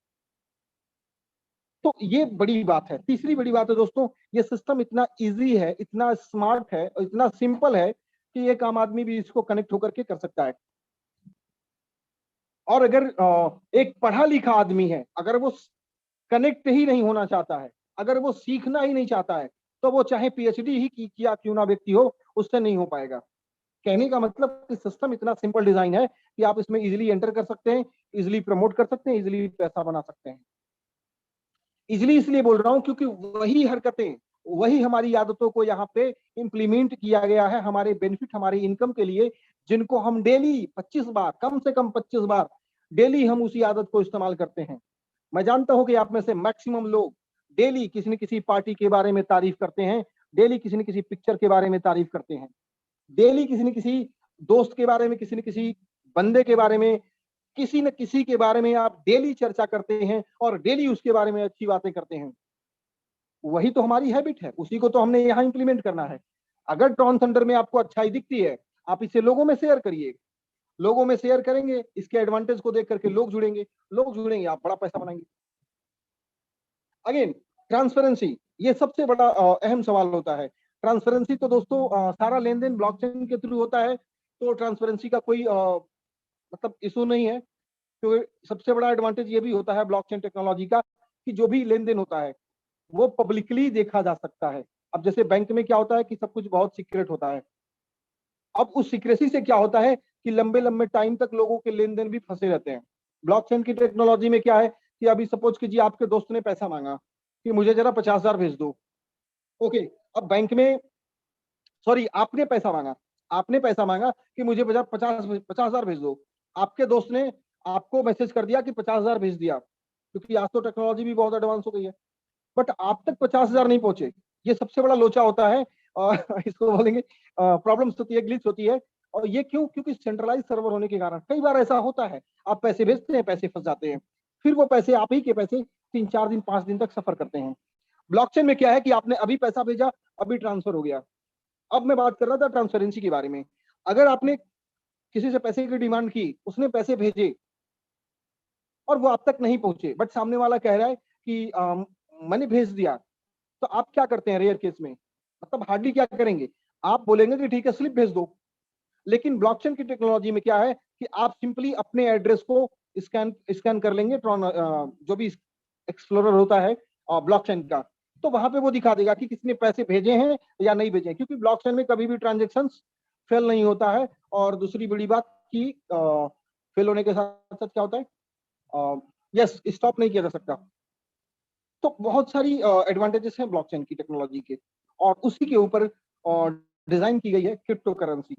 S1: तो ये बड़ी बात है। तीसरी बड़ी बात है दोस्तों, ये सिस्टम इतना इजी है, इतना स्मार्ट है, इतना सिंपल है कि एक आम आदमी भी इसको कनेक्ट होकर के कर सकता है। और अगर एक पढ़ा लिखा आदमी है, अगर वो कनेक्ट ही नहीं होना चाहता है, अगर वो सीखना ही नहीं चाहता है, तो वो चाहे पीएचडी ही किया क्यों ना व्यक्ति हो, उससे नहीं हो पाएगा। कहने का मतलब कि सिस्टम इतना सिंपल डिजाइन है कि आप इसमें इजीली एंटर कर सकते हैं, इजीली प्रमोट कर सकते हैं, इजीली पैसा बना सकते हैं। इजीली इसलिए बोल रहा हूं क्योंकि वही हरकतें, वही हमारी आदतों को यहाँ पे इंप्लीमेंट किया गया है हमारे बेनिफिट, हमारी इनकम के लिए, जिनको हम डेली 25 बार, कम से कम 25 बार डेली हम उसी आदत को इस्तेमाल करते हैं। मैं जानता हूं कि आप में से मैक्सिमम लोग डेली किसी न किसी पार्टी के बारे में तारीफ करते हैं, डेली किसी न किसी पिक्चर के बारे में तारीफ करते हैं, डेली किसी न किसी दोस्त के बारे में, किसी न किसी बंदे के बारे में, किसी न किसी के बारे में आप डेली चर्चा करते हैं और डेली उसके बारे में अच्छी बातें करते हैं। वही तो हमारी हैबिट है, उसी को तो हमने यहाँ इंप्लीमेंट करना है। अगर ट्रॉन थंडर में आपको अच्छाई दिखती है, आप इसे लोगों में शेयर करिए। लोगों में शेयर करेंगे, इसके एडवांटेज को देख करके लोग जुड़ेंगे, आप बड़ा पैसा बनाएंगे। अगेन ट्रांसपेरेंसी, ये सबसे बड़ा अहम सवाल होता है। ट्रांसपेरेंसी तो दोस्तों सारा लेन देन ब्लॉकचेन के थ्रू होता है, तो ट्रांसपेरेंसी का कोई मतलब इशू नहीं है। तो सबसे बड़ा एडवांटेज ये भी होता है ब्लॉकचेन टेक्नोलॉजी का कि जो भी लेन देन होता है वो पब्लिकली देखा जा सकता है। अब जैसे बैंक में क्या होता है कि सब कुछ बहुत सीक्रेट होता है, अब उस सीक्रेसी से क्या होता है कि लंबे लंबे टाइम तक लोगों के लेन देन भी फंसे रहते हैं। ब्लॉकचेन की टेक्नोलॉजी में क्या है कि अभी सपोज कीजिए आपके दोस्त ने पैसा मांगा कि मुझे जरा 50 हजार भेज दो। ओके, अब बैंक में, सॉरी आपने पैसा मांगा कि मुझे 50 हजार भेज दो। आपके दोस्त ने आपको मैसेज कर दिया कि 50 हजार भेज दिया, क्योंकि आज तो टेक्नोलॉजी भी बहुत एडवांस हो गई है, बट आप तक 50 हजार नहीं पहुंचे। ये सबसे बड़ा लोचा होता है इसको बोलेंगे प्रॉब्लम्स होती है, ग्लिच होती है। और ये क्यों? क्योंकि सेंट्रलाइज सर्वर होने के कारण कई बार ऐसा होता है, आप पैसे भेजते हैं, पैसे फंस जाते हैं, फिर वो पैसे, आप ही के पैसे 3-4 दिन 5 दिन तक सफर करते हैं। ब्लॉकचेन में क्या है कि आपने अभी पैसा भेजा, अभी ट्रांसफर हो गया। अब मैं बात कर रहा था ट्रांसपेरेंसी के बारे में। अगर आपने किसी से पैसे की डिमांड की, उसने पैसे भेजे और वो आप तक नहीं पहुंचे, बट सामने वाला कह रहा है कि मैंने भेज दिया, तो आप क्या करते हैं रेयर केस में? मतलब हार्डली क्या करेंगे, आप बोलेंगे कि ठीक है स्लिप भेज दो। लेकिन ब्लॉकचेन की टेक्नोलॉजी में क्या है कि आप सिंपली अपने एड्रेस को स्कैन कर लेंगे, जो भी एक्सप्लोरर होता है ब्लॉकचेन का, तो वहां पे वो दिखा देगा कि किसने पैसे भेजे हैं या नहीं भेजे हैं। क्योंकि ब्लॉकचेन में कभी भी ट्रांजेक्शन फेल नहीं होता है। और दूसरी बड़ी बात कि फेल होने के साथ साथ क्या होता है, यस, स्टॉप नहीं किया जा सकता। तो बहुत सारी एडवांटेजेस हैं ब्लॉकचेन की टेक्नोलॉजी के, और उसी के ऊपर डिजाइन की गई है crypto currency.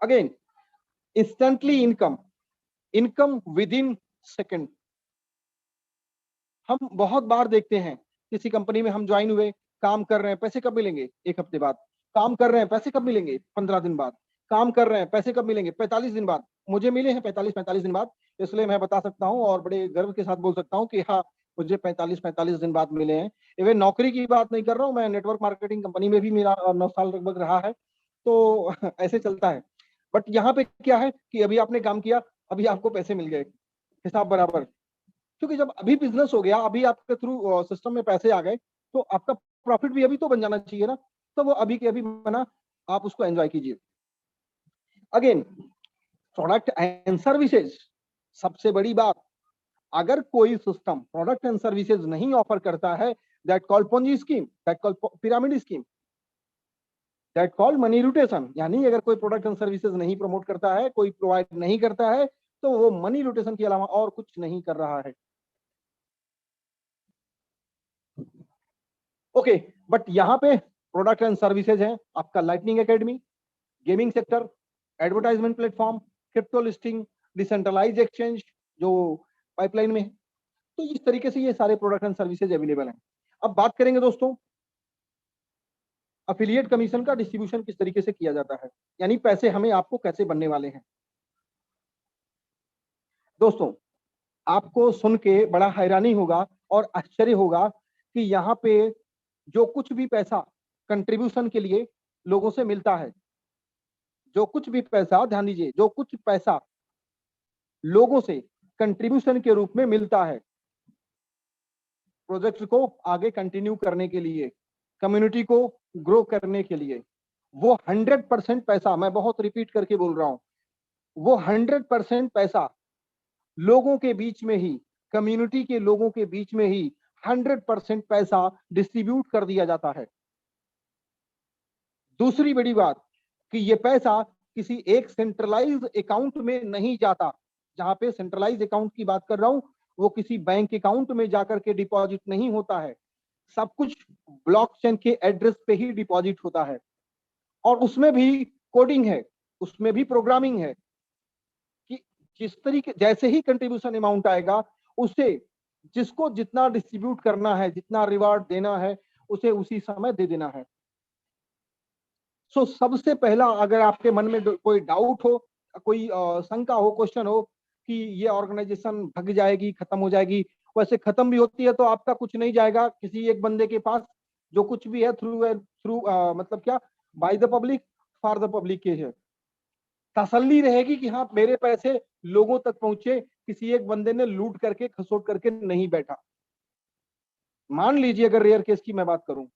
S1: Again, instantly income with in second. हम बहुत बार देखते हैं, किसी कंपनी में हम ज्वाइन हुए, काम कर रहे हैं, पैसे कब मिलेंगे? 1 हफ्ते बाद। काम कर रहे हैं, पैसे कब मिलेंगे? 15 दिन बाद। काम कर रहे हैं, पैसे कब मिलेंगे? 45 दिन बाद। मुझे मिले हैं 45 दिन बाद, इसलिए मैं बता सकता हूं और बड़े गर्व के साथ बोल सकता हूं कि हाँ, मुझे 45 दिन बाद मिले हैं। इवन नौकरी की बात नहीं कर रहा हूं मैं, नेटवर्क मार्केटिंग कंपनी में भी मेरा 9 साल लगभग रहा है, तो ऐसे चलता है। बट यहाँ पे क्या है कि अभी आपने काम किया, अभी आपको पैसे मिल गए, हिसाब बराबर। क्योंकि जब अभी बिजनेस हो गया, अभी आपके थ्रू सिस्टम में पैसे आ गए, तो आपका प्रॉफिट भी अभी तो बन जाना चाहिए ना। तो वो अभी के अभी बना, आप उसको एंजॉय कीजिए। अगेन, प्रोडक्ट एंड सर्विसेज, सबसे बड़ी बात, अगर कोई सिस्टम प्रोडक्ट एंड सर्विसेज नहीं ऑफर करता है, that call Ponzi scheme, that call pyramid scheme, that call money rotation. यानी अगर कोई प्रोडक्ट एंड सर्विसेज नहीं प्रमोट करता है, कोई प्रोवाइड नहीं करता है, तो वो मनी रोटेशन के अलावा और कुछ नहीं कर रहा है। ओके, बट यहाँ पे प्रोडक्ट एंड सर्विसेज है आपका lightning academy, gaming sector, advertisement platform, crypto listing, decentralise exchange जो पाइपलाइन में है। तो इस तरीके से ये सारे प्रोडक्ट एंड सर्विसेज अवेलेबल हैं। अब बात करेंगे दोस्तों, अफिलिएट कमीशन का डिस्ट्रीब्यूशन किस तरीके से किया जाता है, यानी पैसे हमें आपको कैसे बनने वाले हैं। दोस्तों, आपको सुन के बड़ा हैरानी होगा और आश्चर्य होगा कि यहाँ पे जो कुछ भी पैसा कंट्रीब्यूशन के लिए लोगों से मिलता है, जो कुछ भी पैसा, ध्यान दीजिए, जो कुछ पैसा लोगों से कंट्रीब्यूशन के रूप में मिलता है प्रोजेक्ट को आगे कंटिन्यू करने के लिए, कम्युनिटी को ग्रो करने के लिए, वो 100% पैसा, मैं बहुत रिपीट करके बोल रहा हूं, वो 100% पैसा लोगों के बीच में ही, कम्युनिटी के लोगों के बीच में ही 100% पैसा डिस्ट्रीब्यूट कर दिया जाता है। दूसरी बड़ी बात कि ये पैसा किसी एक सेंट्रलाइज अकाउंट में नहीं जाता। जहां पे सेंट्रलाइज अकाउंट की बात कर रहा हूं, वो किसी बैंक अकाउंट में जाकर के डिपॉजिट नहीं होता है, सब कुछ ब्लॉकचेन के एड्रेस पे ही डिपॉजिट होता है। और उसमें भी कोडिंग है, उसमें भी प्रोग्रामिंग है कि जिस तरीके, जैसे ही कंट्रीब्यूशन अमाउंट आएगा, उसे जिसको जितना डिस्ट्रीब्यूट करना है, जितना रिवार्ड देना है, उसे उसी समय दे देना है। सो सबसे पहला, अगर आपके मन में कोई डाउट हो, कोई शंका हो, क्वेश्चन हो कि ये ऑर्गेनाइजेशन भग जाएगी, खत्म हो जाएगी, वैसे खत्म भी होती है तो आपका कुछ नहीं जाएगा किसी एक बंदे के पास, जो कुछ भी है थ्रू मतलब क्या, by the public for the public के है। तसल्ली रहेगी कि हाँ, मेरे पैसे लोगों तक पहुंचे, किसी एक बंदे ने लूट करके खसोट करके नहीं बैठा। मान लीजिए अगर रेयर केस की मैं बात करूं,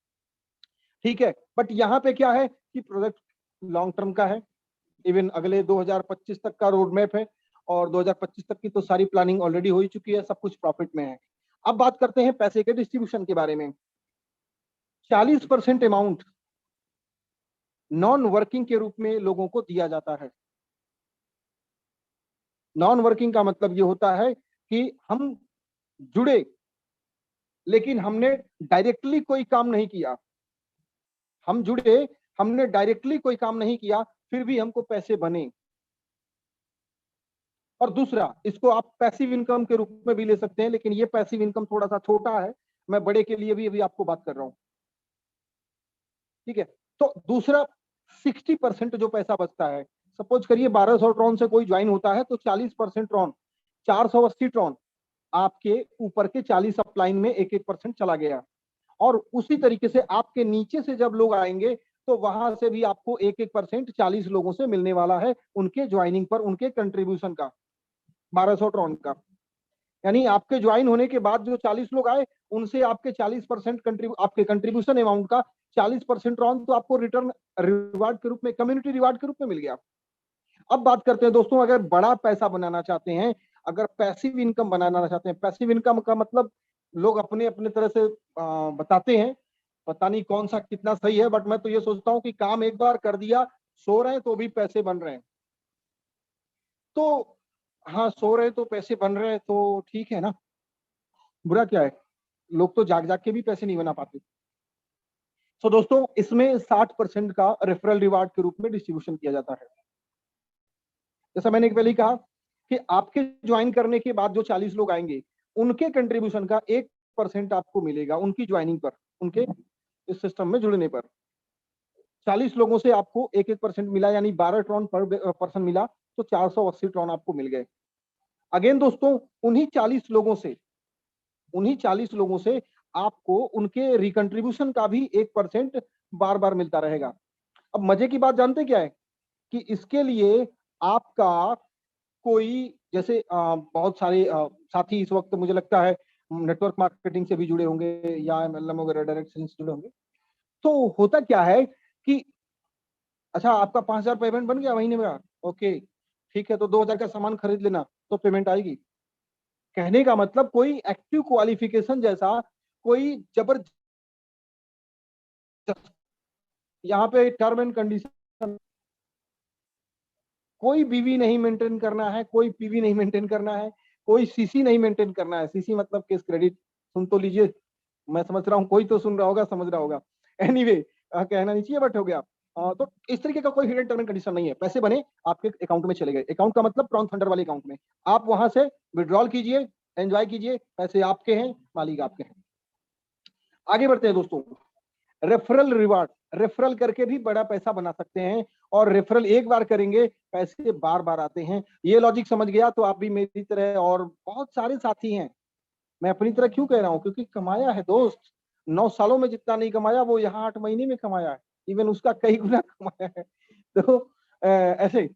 S1: ठीक है, बट यहाँ पे क्या है कि प्रोजेक्ट लॉन्ग टर्म का है, इवन अगले 2025 तक का रोड मैप है, और 2025 तक की तो सारी प्लानिंग ऑलरेडी हो ही चुकी है, सब कुछ प्रॉफिट में है। अब बात करते हैं पैसे के डिस्ट्रीब्यूशन के बारे में। 40% अमाउंट नॉन वर्किंग के रूप में लोगों को दिया जाता है। नॉन वर्किंग का मतलब ये होता है कि हम जुड़े, लेकिन हमने डायरेक्टली कोई काम नहीं किया। हम जुड़े, हमने डायरेक्टली कोई काम नहीं किया, फिर भी हमको पैसे बने। और दूसरा, इसको आप पैसिव इनकम के रूप में भी ले सकते हैं, लेकिन ये पैसिव इनकम थोड़ा सा छोटा है, मैं बड़े के लिए भी अभी आपको बात कर रहा हूं, ठीक है। तो दूसरा 60% जो पैसा बचता है, सपोज करिए 1200 ट्रॉन से कोई ज्वाइन होता है तो 40% ट्रॉन, 480 ट्रॉन आपके ऊपर के 40 अपलाइन में 1-1% चला गया। और उसी तरीके से आपके नीचे से जब लोग आएंगे तो वहां से भी आपको 1-1% 40 लोगों से मिलने वाला है, उनके ज्वाइनिंग पर, उनके कंट्रीब्यूशन का, 1200 ट्रॉन का। यानी आपके ज्वाइन होने के बाद जो 40 लोग आए, उनसे आपके 40% आपके कंट्रीब्यूशन अमाउंट का 40% ट्रॉन तो आपको रिटर्न रिवार्ड के रूप में, कम्युनिटी रिवार्ड के रूप में मिल गया। अब बात करते हैं दोस्तों, अगर बड़ा पैसा बनाना चाहते हैं, अगर पैसिव इनकम बनाना चाहते हैं, पैसिव इनकम का मतलब लोग अपने अपने तरह से बताते हैं, पता नहीं कौन सा कितना सही है, बट मैं तो ये सोचता हूँ कि काम एक बार कर दिया, सो रहे हैं तो भी पैसे बन रहे हैं। तो हाँ, सो रहे तो पैसे बन रहे हैं तो ठीक है ना, बुरा क्या है, लोग तो जाग जाग के भी पैसे नहीं बना पाते। तो दोस्तों इसमें 60% का रेफरल रिवार्ड के रूप में डिस्ट्रीब्यूशन किया जाता है। जैसा मैंने पहले ही कहा कि आपके ज्वाइन करने के बाद जो 40 लोग आएंगे, उनके कंट्रीब्यूशन का 1% आपको मिलेगा उनकी ज्वाइनिंग पर, उनके इस सिस्टम में जुड़ने पर। 40 लोगों से आपको 1-1% मिला, यानी 12 ट्रॉन पर पर्सन मिला, तो 480 ट्रॉन आपको मिल गए। अगेन दोस्तों, उन्हीं 40 लोगों से आपको उनके रिकंट्रीब्यूशन का भी 1% बार बार मिलता रहेगा। अब मजे की बात जानते क्या है कि इसके लिए आपका कोई, जैसे बहुत सारे साथी इस वक्त मुझे लगता है नेटवर्क मार्केटिंग से भी जुड़े होंगे या MLM वगैरह डायरेक्ट सेलिंग से जुड़े होंगे। तो होता क्या है कि अच्छा, आपका 5000 पेमेंट बन गया महीने में, ओके ठीक है, तो 2000 का सामान खरीद लेना तो पेमेंट आएगी। कहने का मतलब कोई एक्टिव क्वालिफिकेशन जैसा कोई जबरदस्त, यहाँ पे टर्म एंड कंडीशन, कोई बीवी नहीं मेंटेन करना है, कोई पीवी नहीं मेंटेन करना है, कोई सीसी नहीं मेंटेन करना है। सीसी मतलब केस क्रेडिट, सुन तो लीजिए, मैं समझ रहा हूँ कोई तो सुन रहा होगा, समझ रहा होगा। एनीवे कहना नहीं चाहिए बट हो गया। तो इस तरीके का कोई हिडन टर्म एंड कंडीशन नहीं है। पैसे बने, आपके अकाउंट में चले गए। अकाउंट का मतलब ट्रॉन थंडर वाले अकाउंट में, आप वहां से विड्रॉल कीजिए, एंजॉय कीजिए, पैसे आपके हैं, मालिक आपके हैं। आगे बढ़ते हैं दोस्तों, रेफरल रिवार्ड, रेफरल करके भी बड़ा पैसा बना सकते हैं, और रेफरल एक बार करेंगे, पैसे बार बार आते हैं। ये लॉजिक समझ गया तो आप भी मेरी तरह, और बहुत सारे साथी हैं, मैं अपनी तरह क्यों कह रहा हूं, क्योंकि कमाया है दोस्त, 9 सालों में जितना नहीं कमाया वो यहाँ 8 महीने में कमाया है, इवन उसका कई गुना कमाया है। तो ऐसे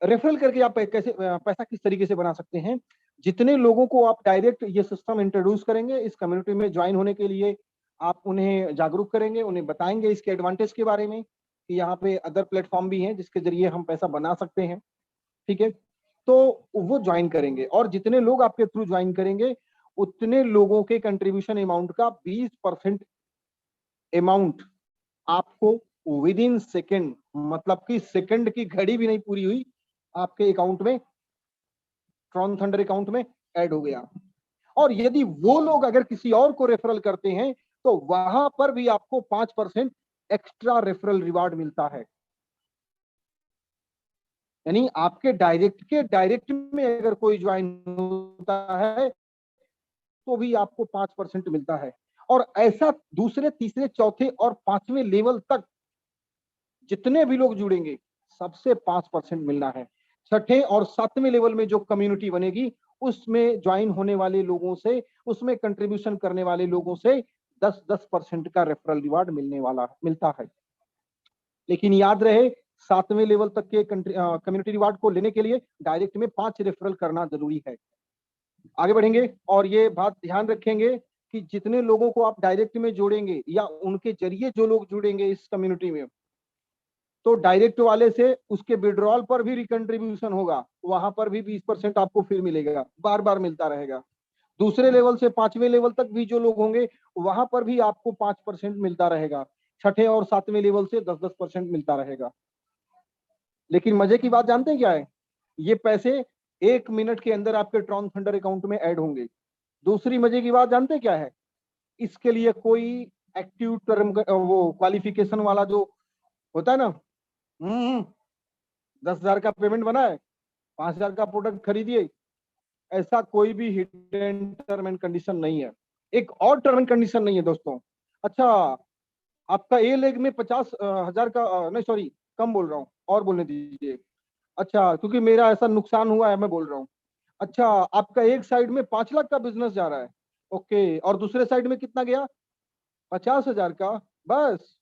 S1: रेफरल करके आप कैसे पैसा किस तरीके से बना सकते हैं। जितने लोगों को आप डायरेक्ट ये सिस्टम इंट्रोड्यूस करेंगे इस कम्युनिटी में ज्वाइन होने के लिए, आप उन्हें जागरूक करेंगे, उन्हें बताएंगे इसके एडवांटेज के बारे में कि यहाँ पे अदर प्लेटफॉर्म भी हैं जिसके जरिए हम पैसा बना सकते हैं, ठीक है, तो वो ज्वाइन करेंगे। और जितने लोग आपके थ्रू ज्वाइन करेंगे, उतने लोगों के कंट्रीब्यूशन अमाउंट का 20% अमाउंट आपको विद इन सेकेंड, मतलब कि सेकंड की घड़ी भी नहीं पूरी हुई, आपके अकाउंट में, ट्रॉन थंडर अकाउंट में ऐड हो गया। और यदि वो लोग अगर किसी और को रेफरल करते हैं तो वहां पर भी आपको 5% एक्स्ट्रा रेफरल रिवार्ड मिलता है। यानी आपके डायरेक्ट में अगर कोई ज्वाइन होता है तो भी आपको 5% मिलता है। और ऐसा दूसरे, तीसरे, चौथे और 5वें लेवल तक जितने भी लोग जुड़ेंगे सबसे 5% मिलना है। छठे और 7वें लेवल में जो कम्युनिटी बनेगी उसमें ज्वाइन होने वाले लोगों से, उसमें कंट्रीब्यूशन करने वाले लोगों से 10% का रेफरल रिवार्ड मिलता है। लेकिन याद रहे, 7वें लेवल तक के कम्युनिटी रिवार्ड को लेने के लिए डायरेक्ट में 5 रेफरल करना जरूरी है। आगे बढ़ेंगे और ये बात ध्यान रखेंगे कि जितने लोगों को आप डायरेक्ट में जोड़ेंगे या उनके जरिए जो लोग जुड़ेंगे इस कम्युनिटी में, तो डायरेक्ट वाले से उसके विड्रॉल पर भी रिकंट्रीब्यूशन होगा, वहां पर भी 20% आपको फिर मिलेगा, बार बार मिलता रहेगा। दूसरे लेवल से 5वें लेवल तक भी जो लोग होंगे वहां पर भी आपको 5% मिलता रहेगा। छठे और 7वें लेवल से 10% मिलता रहेगा। लेकिन मजे की बात जानते हैं क्या है, ये पैसे 1 मिनट के अंदर आपके ट्रॉन थंडर अकाउंट में ऐड होंगे। दूसरी मजे की बात जानते हैं क्या है, इसके लिए कोई एक्टिव टर्म वो क्वालिफिकेशन वाला जो होता है ना, 10,000 का पेमेंट बना है, 5,000 का प्रोडक्ट खरीदिए, ऐसा कोई भी हिडन टर्म एंड कंडीशन नहीं है। एक और टर्म एंड कंडीशन नहीं है दोस्तों। अच्छा, आपका ए लेग में 50,000 का नहीं सॉरी कम बोल रहा हूँ, और बोलने दीजिए। अच्छा, क्योंकि मेरा ऐसा नुकसान हुआ है मैं बोल रहा हूँ। अच्छा, आपका एक साइड में 5 लाख का बिजनेस जा रहा है, ओके, और दूसरे साइड में कितना गया? 50,000 का, बस।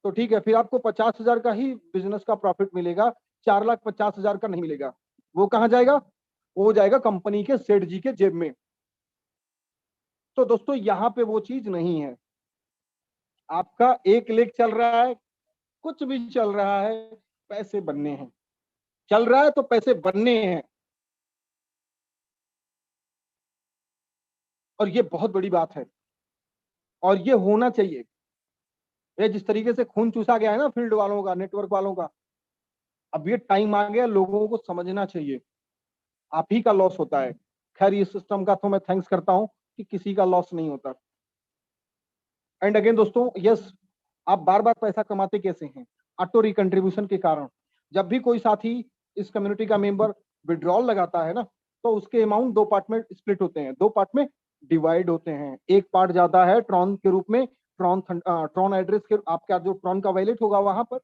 S1: तो ठीक है, फिर आपको 50,000 का ही बिजनेस का प्रॉफिट मिलेगा, 4,50,000 का नहीं मिलेगा। वो कहाँ जाएगा? वो जाएगा कंपनी के सेठ जी के जेब में। तो दोस्तों यहाँ पे वो चीज नहीं है। आपका एक लेग चल रहा है, कुछ भी चल रहा है, पैसे बनने हैं। चल रहा है तो पैसे बनने हैं, और ये बहुत बड़ी बात है, और ये होना चाहिए। ये जिस तरीके से खून चूसा गया है ना फील्ड वालों का, नेटवर्क वालों का, अब ये टाइम आ गया, लोगों को समझना चाहिए। आप ही का लॉस होता है। खैर, इस सिस्टम का तो मैं थैंक्स करता हूं कि किसी का लॉस नहीं होता। एंड अगेन दोस्तों, यस, आप बार बार पैसा कमाते कैसे हैं? ऑटो रिकंट्रीब्यूशन के कारण। जब भी कोई साथी, इस कम्युनिटी का मेंबर विड्रॉल लगाता है ना, तो उसके अमाउंट दो पार्ट में स्प्लिट होते हैं, दो पार्ट में डिवाइड होते हैं। एक पार्ट जाता है ट्रॉन के रूप में, ट्रॉन एड्रेस के, आपका जो ट्रॉन का वैलेट होगा वहां पर,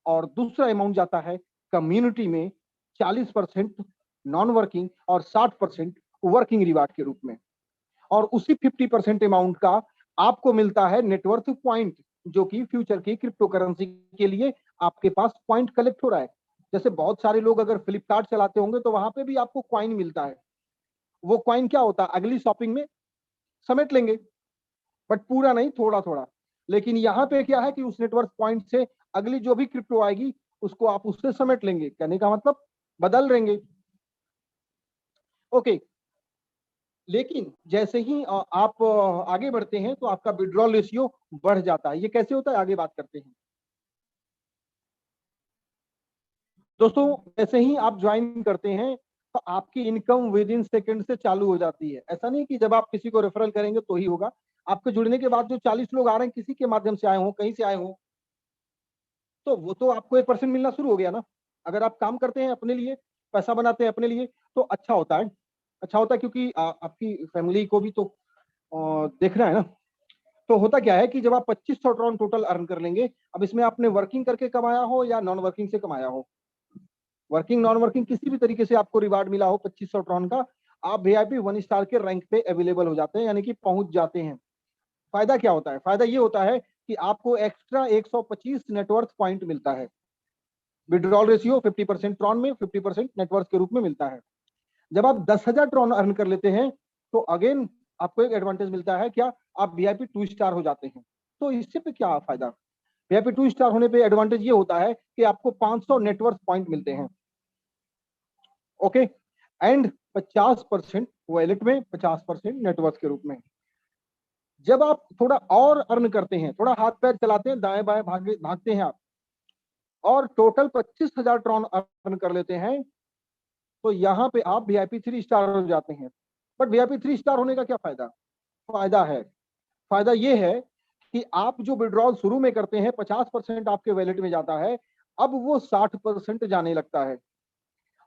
S1: और दूसरा अमाउंट जाता है कम्युनिटी में, 40% नॉन वर्किंग और 60% वर्किंग रिवार्ड के रूप में। और उसी 50% अमाउंट का आपको मिलता है नेटवर्थ पॉइंट, जो कि फ्यूचर की क्रिप्टो करेंसी के लिए आपके पास पॉइंट कलेक्ट हो रहा है। जैसे बहुत सारे लोग अगर फ्लिपकार्ट चलाते होंगे तो वहां पे भी आपको कॉइन मिलता है। वो कॉइन क्या होता है? अगली शॉपिंग में समेट लेंगे, बट पूरा नहीं, थोड़ा थोड़ा। लेकिन यहाँ पे क्या है कि उस नेटवर्क पॉइंट से अगली जो भी क्रिप्टो आएगी उसको आप उससे समेट लेंगे, कहने का मतलब बदल लेंगे। ओके, लेकिन जैसे ही आप आगे बढ़ते हैं तो आपका विड्रॉल रेशियो बढ़ जाता है। ये कैसे होता है, आगे बात करते हैं। दोस्तों, जैसे ही आप ज्वाइन करते हैं तो आपकी इनकम विद इन सेकेंड से चालू हो जाती है। ऐसा नहीं कि जब आप किसी को रेफरल करेंगे तो ही होगा। आपके जुड़ने के बाद जो 40 लोग आ रहे हैं, किसी के माध्यम से आए हो, कहीं से आए हो, तो वो तो आपको 1% मिलना शुरू हो गया ना। अगर आप काम करते हैं अपने लिए, पैसा बनाते हैं अपने लिए, तो अच्छा होता है। अच्छा होता है क्योंकि आपकी फैमिली को भी तो देखना है ना। तो होता क्या है कि जब आप 2500 ट्रॉन टोटल अर्न कर लेंगे, अब इसमें आपने वर्किंग करके कमाया हो या नॉन वर्किंग से कमाया हो, वर्किंग नॉन वर्किंग किसी भी तरीके से आपको रिवार्ड मिला हो 2500 ट्रॉन का, आप वीआईपी 1 स्टार के रैंक पे अवेलेबल हो जाते हैं, यानी कि पहुंच जाते हैं। फायदा क्या होता है? फायदा ये होता है कि आपको एक्स्ट्रा 125 नेटवर्थ पॉइंट मिलता है। विड्रॉल रेशियो 50% ट्रॉन में, 50% नेटवर्थ के रूप में मिलता है। जब आप 10,000 ट्रॉन अर्न कर लेते हैं तो अगेन आपको एक एडवांटेज मिलता है, क्या? आप वीआईपी 2 स्टार हो जाते हैं। तो इससे पे क्या फायदा? वीआईपी 2 स्टार होने पे एडवांटेज ये होता है कि आपको 500 नेटवर्थ पॉइंट मिलते हैं, ओके, एंड 50% वॉलेट में, 50% नेटवर्थ के रूप में। जब आप थोड़ा और अर्न करते हैं, थोड़ा हाथ पैर चलाते हैं, दाएं बाएं भागते हैं आप, और टोटल 25,000 ट्रॉन अर्न कर लेते हैं, तो यहाँ पे आप वीआईपी 3 स्टार हो जाते हैं। बट वीआईपी 3 स्टार होने का क्या फायदा? फायदा है, फायदा ये है कि आप जो विड्रॉल शुरू में करते हैं 50% आपके वैलेट में जाता है, अब वो 60% जाने लगता है,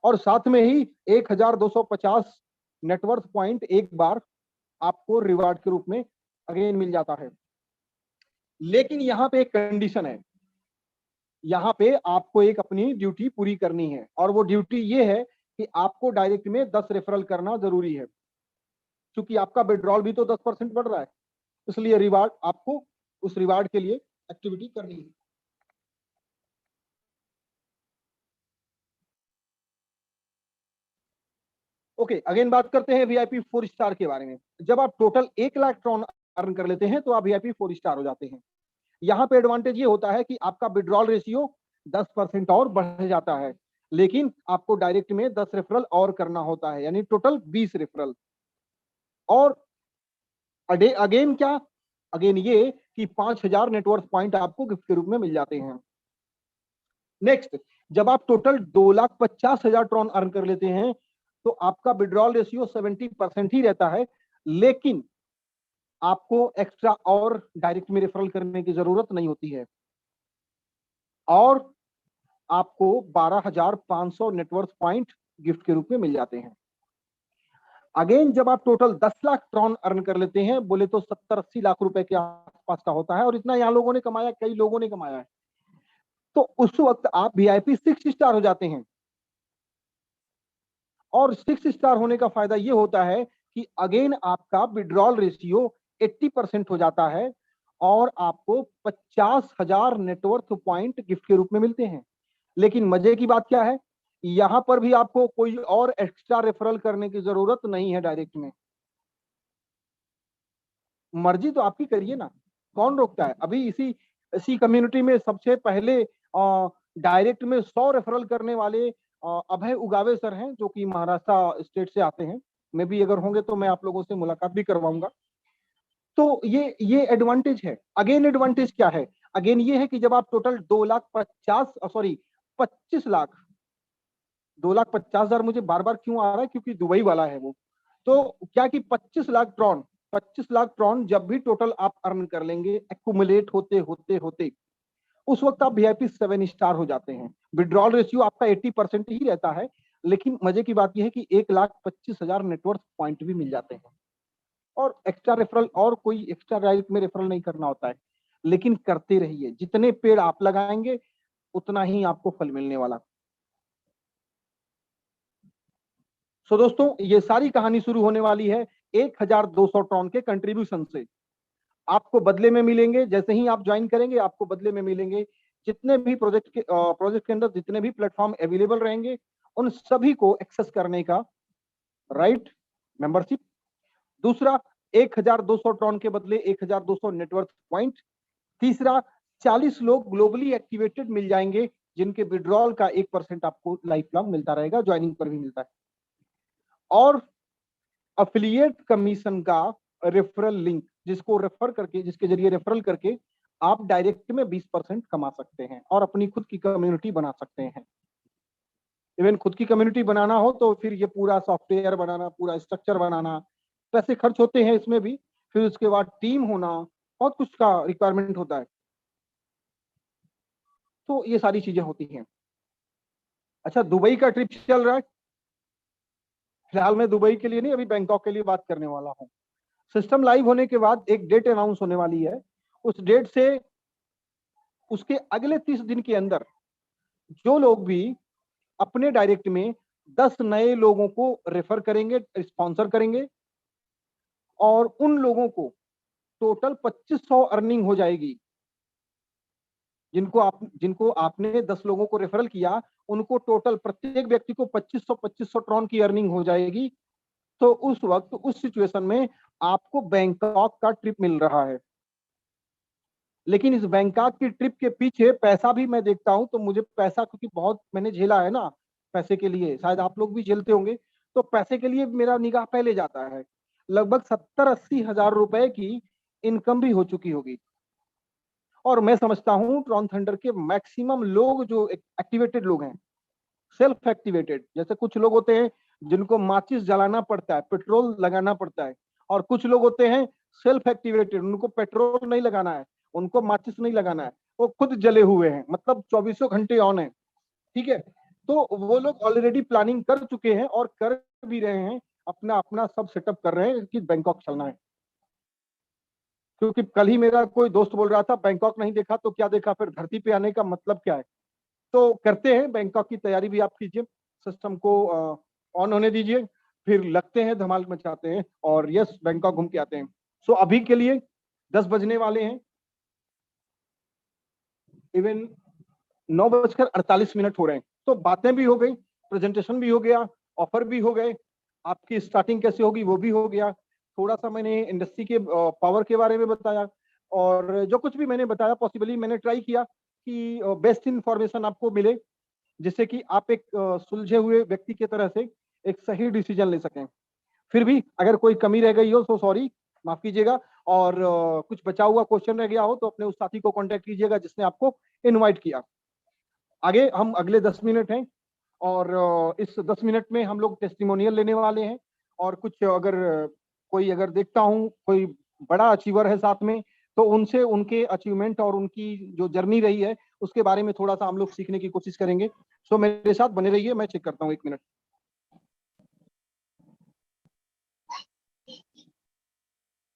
S1: और साथ में ही 1,250 नेटवर्थ पॉइंट एक बार आपको रिवार्ड के रूप में अगेन मिल जाता है। लेकिन यहाँ पे एक कंडीशन है, यहाँ पे आपको एक अपनी ड्यूटी पूरी करनी है, और वो ड्यूटी ये है कि आपको डायरेक्ट में 10 रेफरल करना जरूरी है, क्योंकि आपका विड्रॉल भी तो 10% बढ़ रहा है, इसलिए रिवार्ड आपको, उस रिवार्ड के लिए एक्टिविटी करनी है। ओके, अगेन बात करते हैं वीआईपी 4 स्टार के बारे में। जब आप टोटल 1 लाख ट्रॉन अर्न कर लेते हैं तो आप वीआईपी 4 स्टार हो जाते हैं। यहाँ पे एडवांटेज ये होता है कि आपका विड्रॉल रेशियो 10% और बढ़ जाता है, लेकिन आपको डायरेक्ट में 10 रेफरल और करना होता है, यानी टोटल 20 रेफरल। और अगेन क्या? अगेन ये कि 5,000 नेटवर्थ पॉइंट आपको गिफ्ट के रूप में मिल जाते हैं। नेक्स्ट, जब आप टोटल 2,50,000 ट्रॉन अर्न कर लेते हैं तो आपका विड्रॉल रेशियो 70% ही रहता है, लेकिन आपको एक्स्ट्रा और डायरेक्ट में रेफरल करने की जरूरत नहीं होती है, और आपको 12,500 नेटवर्थ पॉइंट गिफ्ट के रूप में मिल जाते हैं। अगेन जब आप टोटल 10 लाख ट्रॉन अर्न कर लेते हैं, बोले तो 70-80 लाख रुपए के आसपास का होता है, और इतना यहाँ लोगों ने कमाया, कई लोगों ने कमाया है, तो उस वक्त आप VIP 6 स्टार हो जाते हैं। और 6 स्टार होने का फायदा ये होता है कि अगेन आपका विड्रॉल रेशियो 80% हो जाता है, और आपको 50,000 नेटवर्थ पॉइंट गिफ्ट के रूप में मिलते हैं। लेकिन मजे की बात क्या है, यहां पर भी आपको कोई और एक्स्ट्रा रेफरल करने की जरूरत नहीं है। डायरेक्ट में मर्जी तो आपकी करिए ना, कौन रोकता है। अभी इसी कम्युनिटी में सबसे पहले डायरेक्ट में 100 रेफरल करने वाले अभय उगावे सर हैं, जो कि महाराष्ट्र स्टेट से आते हैं। मैं भी अगर होंगे तो मैं आप लोगों से मुलाकात भी करवाऊंगा। तो ये एडवांटेज है। अगेन एडवांटेज क्या है, अगेन ये है कि जब आप टोटल 25 लाख 2,50,000, मुझे बार बार क्यों आ रहा है, क्योंकि दुबई वाला है वो। तो क्या कि 25 लाख ट्रॉन जब भी टोटल आप अर्न कर लेंगे, एक्यूमुलेट होते होते होते, उस वक्त आप VIP 7 स्टार हो जाते हैं। विड्रॉल रेशियो आपका 80% ही रहता है, लेकिन मजे की बात यह है कि 1,25,000 नेटवर्थ पॉइंट भी मिल जाते हैं। और एक्स्ट्रा रेफरल, और कोई एक्स्ट्रा राइट में रेफरल नहीं करना होता है, लेकिन करते रहिए। जितने पेड़ आप लगाएंगे उतना ही आपको फल मिलने वाला। सो दोस्तों, ये सारी कहानी शुरू होने वाली है 1,200 ट्रॉन के कंट्रीब्यूशन से। आपको बदले में मिलेंगे, जैसे ही आप ज्वाइन करेंगे आपको बदले में मिलेंगे जितने भी प्रोजेक्ट के अंदर जितने भी प्लेटफॉर्म अवेलेबल रहेंगे, उन सभी को एक्सेस करने का राइट, मेंबरशिप। दूसरा, 1,200 ट्रॉन के बदले 1,200 नेटवर्क पॉइंट। तीसरा, 40 लोग ग्लोबली एक्टिवेटेड मिल जाएंगे, जिनके विड्रॉल का 1% आपको लाइफ लॉन्ग मिलता रहेगा, ज्वाइनिंग पर भी मिलता है। और अफिलिएट कमीशन का रेफरल लिंक, जिसके जरिए रेफरल करके आप डायरेक्ट में 20% कमा सकते हैं और अपनी खुद की कम्युनिटी बना सकते हैं। इवन खुद की कम्युनिटी बनाना हो तो फिर ये पूरा सॉफ्टवेयर बनाना, पूरा स्ट्रक्चर बनाना, पैसे खर्च होते हैं इसमें भी। फिर उसके बाद टीम होना, बहुत कुछ का रिक्वायरमेंट होता है। तो ये सारी चीजें होती हैं। अच्छा, दुबई का ट्रिप चल रहा है फिलहाल। मैं दुबई के लिए नहीं, अभी बैंकॉक के लिए बात करने वाला हूँ। सिस्टम लाइव होने के बाद एक डेट अनाउंस होने वाली है। उस डेट से उसके अगले 30 दिन के अंदर जो लोग भी अपने डायरेक्ट में 10 नए लोगों को रेफर करेंगे, स्पॉन्सर करेंगे, और उन लोगों को टोटल 2500 अर्निंग हो जाएगी। जिनको आपने 10 लोगों को रेफरल किया, उनको टोटल प्रत्येक व्यक्ति को 2500 ट्रॉन की अर्निंग हो जाएगी। तो उस वक्त, उस सिचुएशन में आपको बैंकॉक का ट्रिप मिल रहा है। लेकिन इस बैंकॉक की ट्रिप के पीछे पैसा भी मैं देखता हूं, तो मुझे पैसा, क्योंकि बहुत मैंने झेला है ना पैसे के लिए, शायद आप लोग भी झेलते होंगे, तो पैसे के लिए मेरा निगाह पहले जाता है। लगभग 70-80 हजार रुपए की इनकम भी हो चुकी होगी। और मैं समझता हूं ट्रॉन थंडर के मैक्सिमम लोग जो एक्टिवेटेड लोग हैं, सेल्फ एक्टिवेटेड, जैसे कुछ लोग होते हैं जिनको माचिस जलाना पड़ता है, पेट्रोल लगाना पड़ता है, और कुछ लोग होते हैं सेल्फ एक्टिवेटेड, उनको पेट्रोल नहीं लगाना है, उनको माचिस नहीं लगाना है, वो खुद जले हुए हैं, मतलब 24 घंटे ऑन है। ठीक है, तो वो लोग ऑलरेडी प्लानिंग कर चुके हैं और कर भी रहे हैं, अपना अपना सब सेटअप कर रहे हैं कि बैंकॉक चलना है। क्योंकि कल ही मेरा कोई दोस्त बोल रहा था बैंकॉक नहीं देखा तो क्या देखा, फिर धरती पे आने का मतलब क्या है। तो करते हैं, बैंकॉक की तैयारी भी आप कीजिए, सिस्टम को ऑन होने दीजिए, फिर लगते हैं, धमाल मचाते हैं, और यस, बैंकॉक घूम के आते हैं। सो अभी के लिए 10 बजने वाले हैं, इवन 9:48 हो रहे हैं। तो बातें भी हो गई, प्रेजेंटेशन भी हो गया, ऑफर भी हो गए, आपकी स्टार्टिंग कैसे होगी वो भी हो गया, थोड़ा सा मैंने इंडस्ट्री के पावर के बारे में बताया, और जो कुछ भी मैंने बताया पॉसिबली मैंने ट्राई किया कि बेस्ट इंफॉर्मेशन आपको मिले, जिससे कि आप एक सुलझे हुए व्यक्ति की तरह से एक सही डिसीजन ले सकें। फिर भी अगर कोई कमी रह गई हो तो सॉरी, माफ कीजिएगा, और कुछ बचा हुआ क्वेश्चन रह गया हो तो अपने उस साथी को कांटेक्ट कीजिएगा जिसने आपको इनवाइट किया। आगे हम अगले 10 मिनट हैं, और इस 10 मिनट में हम लोग टेस्टिमोनियल लेने वाले हैं, और कुछ अगर देखता हूँ कोई बड़ा अचीवर है साथ में, तो उनसे उनके अचीवमेंट और उनकी जो जर्नी रही है उसके बारे में थोड़ा सा हम लोग सीखने की कोशिश करेंगे। सो मेरे साथ बने रहिए, मैं चेक करता हूँ 1 मिनट।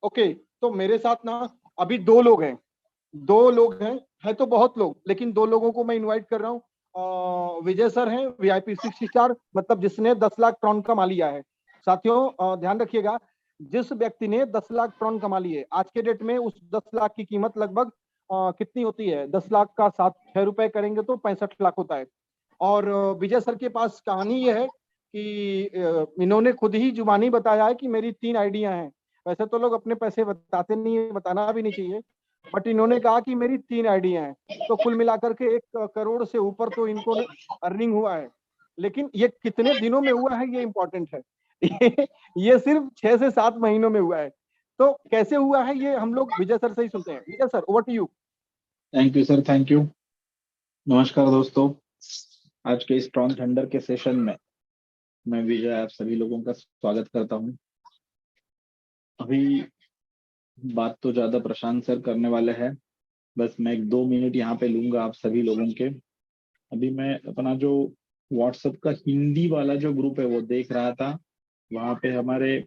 S1: ओके, तो मेरे साथ ना अभी 2 लोग हैं है तो बहुत लोग, लेकिन 2 लोगों को मैं इनवाइट कर रहा हूँ। विजय सर हैं VIP 6 स्टार, मतलब जिसने 10 लाख ट्रॉन कमा लिया है। साथियों ध्यान रखिएगा, जिस व्यक्ति ने 10 लाख ट्रॉन कमा लिए, आज के डेट में उस 10 लाख की कीमत लगभग कितनी होती है? 10 लाख का 6 रुपए करेंगे तो 65 लाख होता है। और विजय सर के पास कहानी ये है कि इन्होंने खुद ही जुबानी बताया है कि मेरी 3 आइडिया हैं। वैसे तो लोग अपने पैसे बताते नहीं है, बताना भी नहीं चाहिए, बट इन्होंने कहा कि मेरी 3 आइडिया हैं। तो कुल मिलाकर के 1 करोड़ से ऊपर तो इनको अर्निंग हुआ है, लेकिन ये कितने दिनों में हुआ है ये इंपॉर्टेंट है। ये सिर्फ 6 से 7 महीनों में हुआ है। तो कैसे हुआ है ये हम लोग विजय सर से ही सुनते हैं। Vijay sir, over to you.
S2: Thank you sir, thank you. नमस्कार दोस्तों, आज के स्ट्रॉन्ग थंडर के सेशन में मैं विजय आप सभी लोगों का स्वागत करता हूं। अभी बात तो ज्यादा प्रशांत सर करने वाले हैं, बस मैं 1-2 मिनट यहाँ पे लूंगा आप सभी लोगों के। अभी मैं अपना जो व्हाट्सएप का हिंदी वाला जो ग्रुप है वो देख रहा था, वहां पे हमारे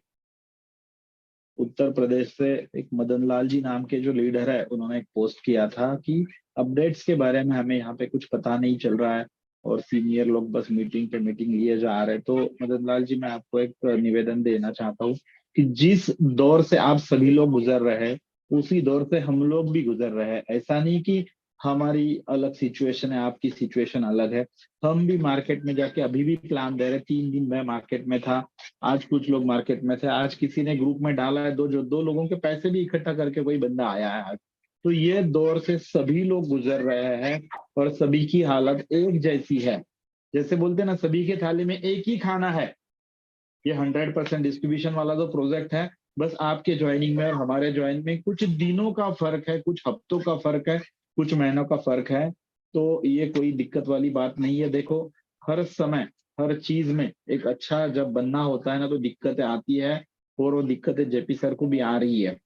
S2: उत्तर प्रदेश से एक मदन लाल जी नाम के जो लीडर है, उन्होंने एक पोस्ट किया था कि अपडेट्स के बारे में हमें यहाँ पे कुछ पता नहीं चल रहा है और सीनियर लोग बस मीटिंग पे मीटिंग लिए जा रहे हैं। तो मदन लाल जी, मैं आपको एक निवेदन देना चाहता हूँ कि जिस दौर से आप सभी लोग गुजर रहे हैं उसी दौर से हम लोग भी गुजर रहे हैं। ऐसा नहीं कि हमारी अलग सिचुएशन है, आपकी सिचुएशन अलग है। हम भी मार्केट में जाके अभी भी प्लान दे रहे। 3 दिन मैं मार्केट में था, आज कुछ लोग मार्केट में थे, आज किसी ने ग्रुप में डाला है, दो लोगों के पैसे भी इकट्ठा करके कोई बंदा आया है आज। तो ये दौर से सभी लोग गुजर रहे हैं और सभी की हालत एक जैसी है। जैसे बोलते हैं ना, सभी के थाली में एक ही खाना है। ये 100% डिस्ट्रीब्यूशन वाला जो प्रोजेक्ट है, बस आपके ज्वाइनिंग में और हमारे ज्वाइनिंग में कुछ दिनों का फर्क है, कुछ हफ्तों का फर्क है, कुछ महीनों का फर्क है। तो ये कोई दिक्कत वाली बात नहीं है। देखो, हर समय हर चीज में एक अच्छा जब बनना होता है ना, तो दिक्कतें आती है और वो दिक्कतें जेपी सर को भी आ रही है।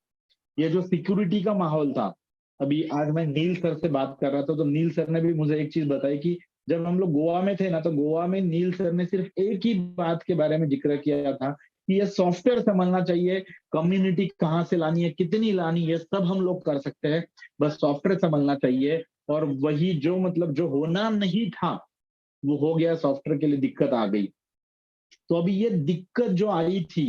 S2: ये जो सिक्योरिटी का माहौल था, अभी आज मैं नील सर से बात कर रहा था, तो नील सर ने भी मुझे एक चीज बताई कि जब हम लोग गोवा में थे ना, तो गोवा में नील सर ने सिर्फ एक ही बात के बारे में जिक्र किया था कि ये सॉफ्टवेयर संभलना चाहिए, कम्युनिटी कहाँ से लानी है, कितनी लानी है, सब हम लोग कर सकते हैं, बस सॉफ्टवेयर संभलना चाहिए। और वही जो मतलब जो होना नहीं था वो हो गया, सॉफ्टवेयर के लिए दिक्कत आ गई। तो अभी ये दिक्कत जो आई थी,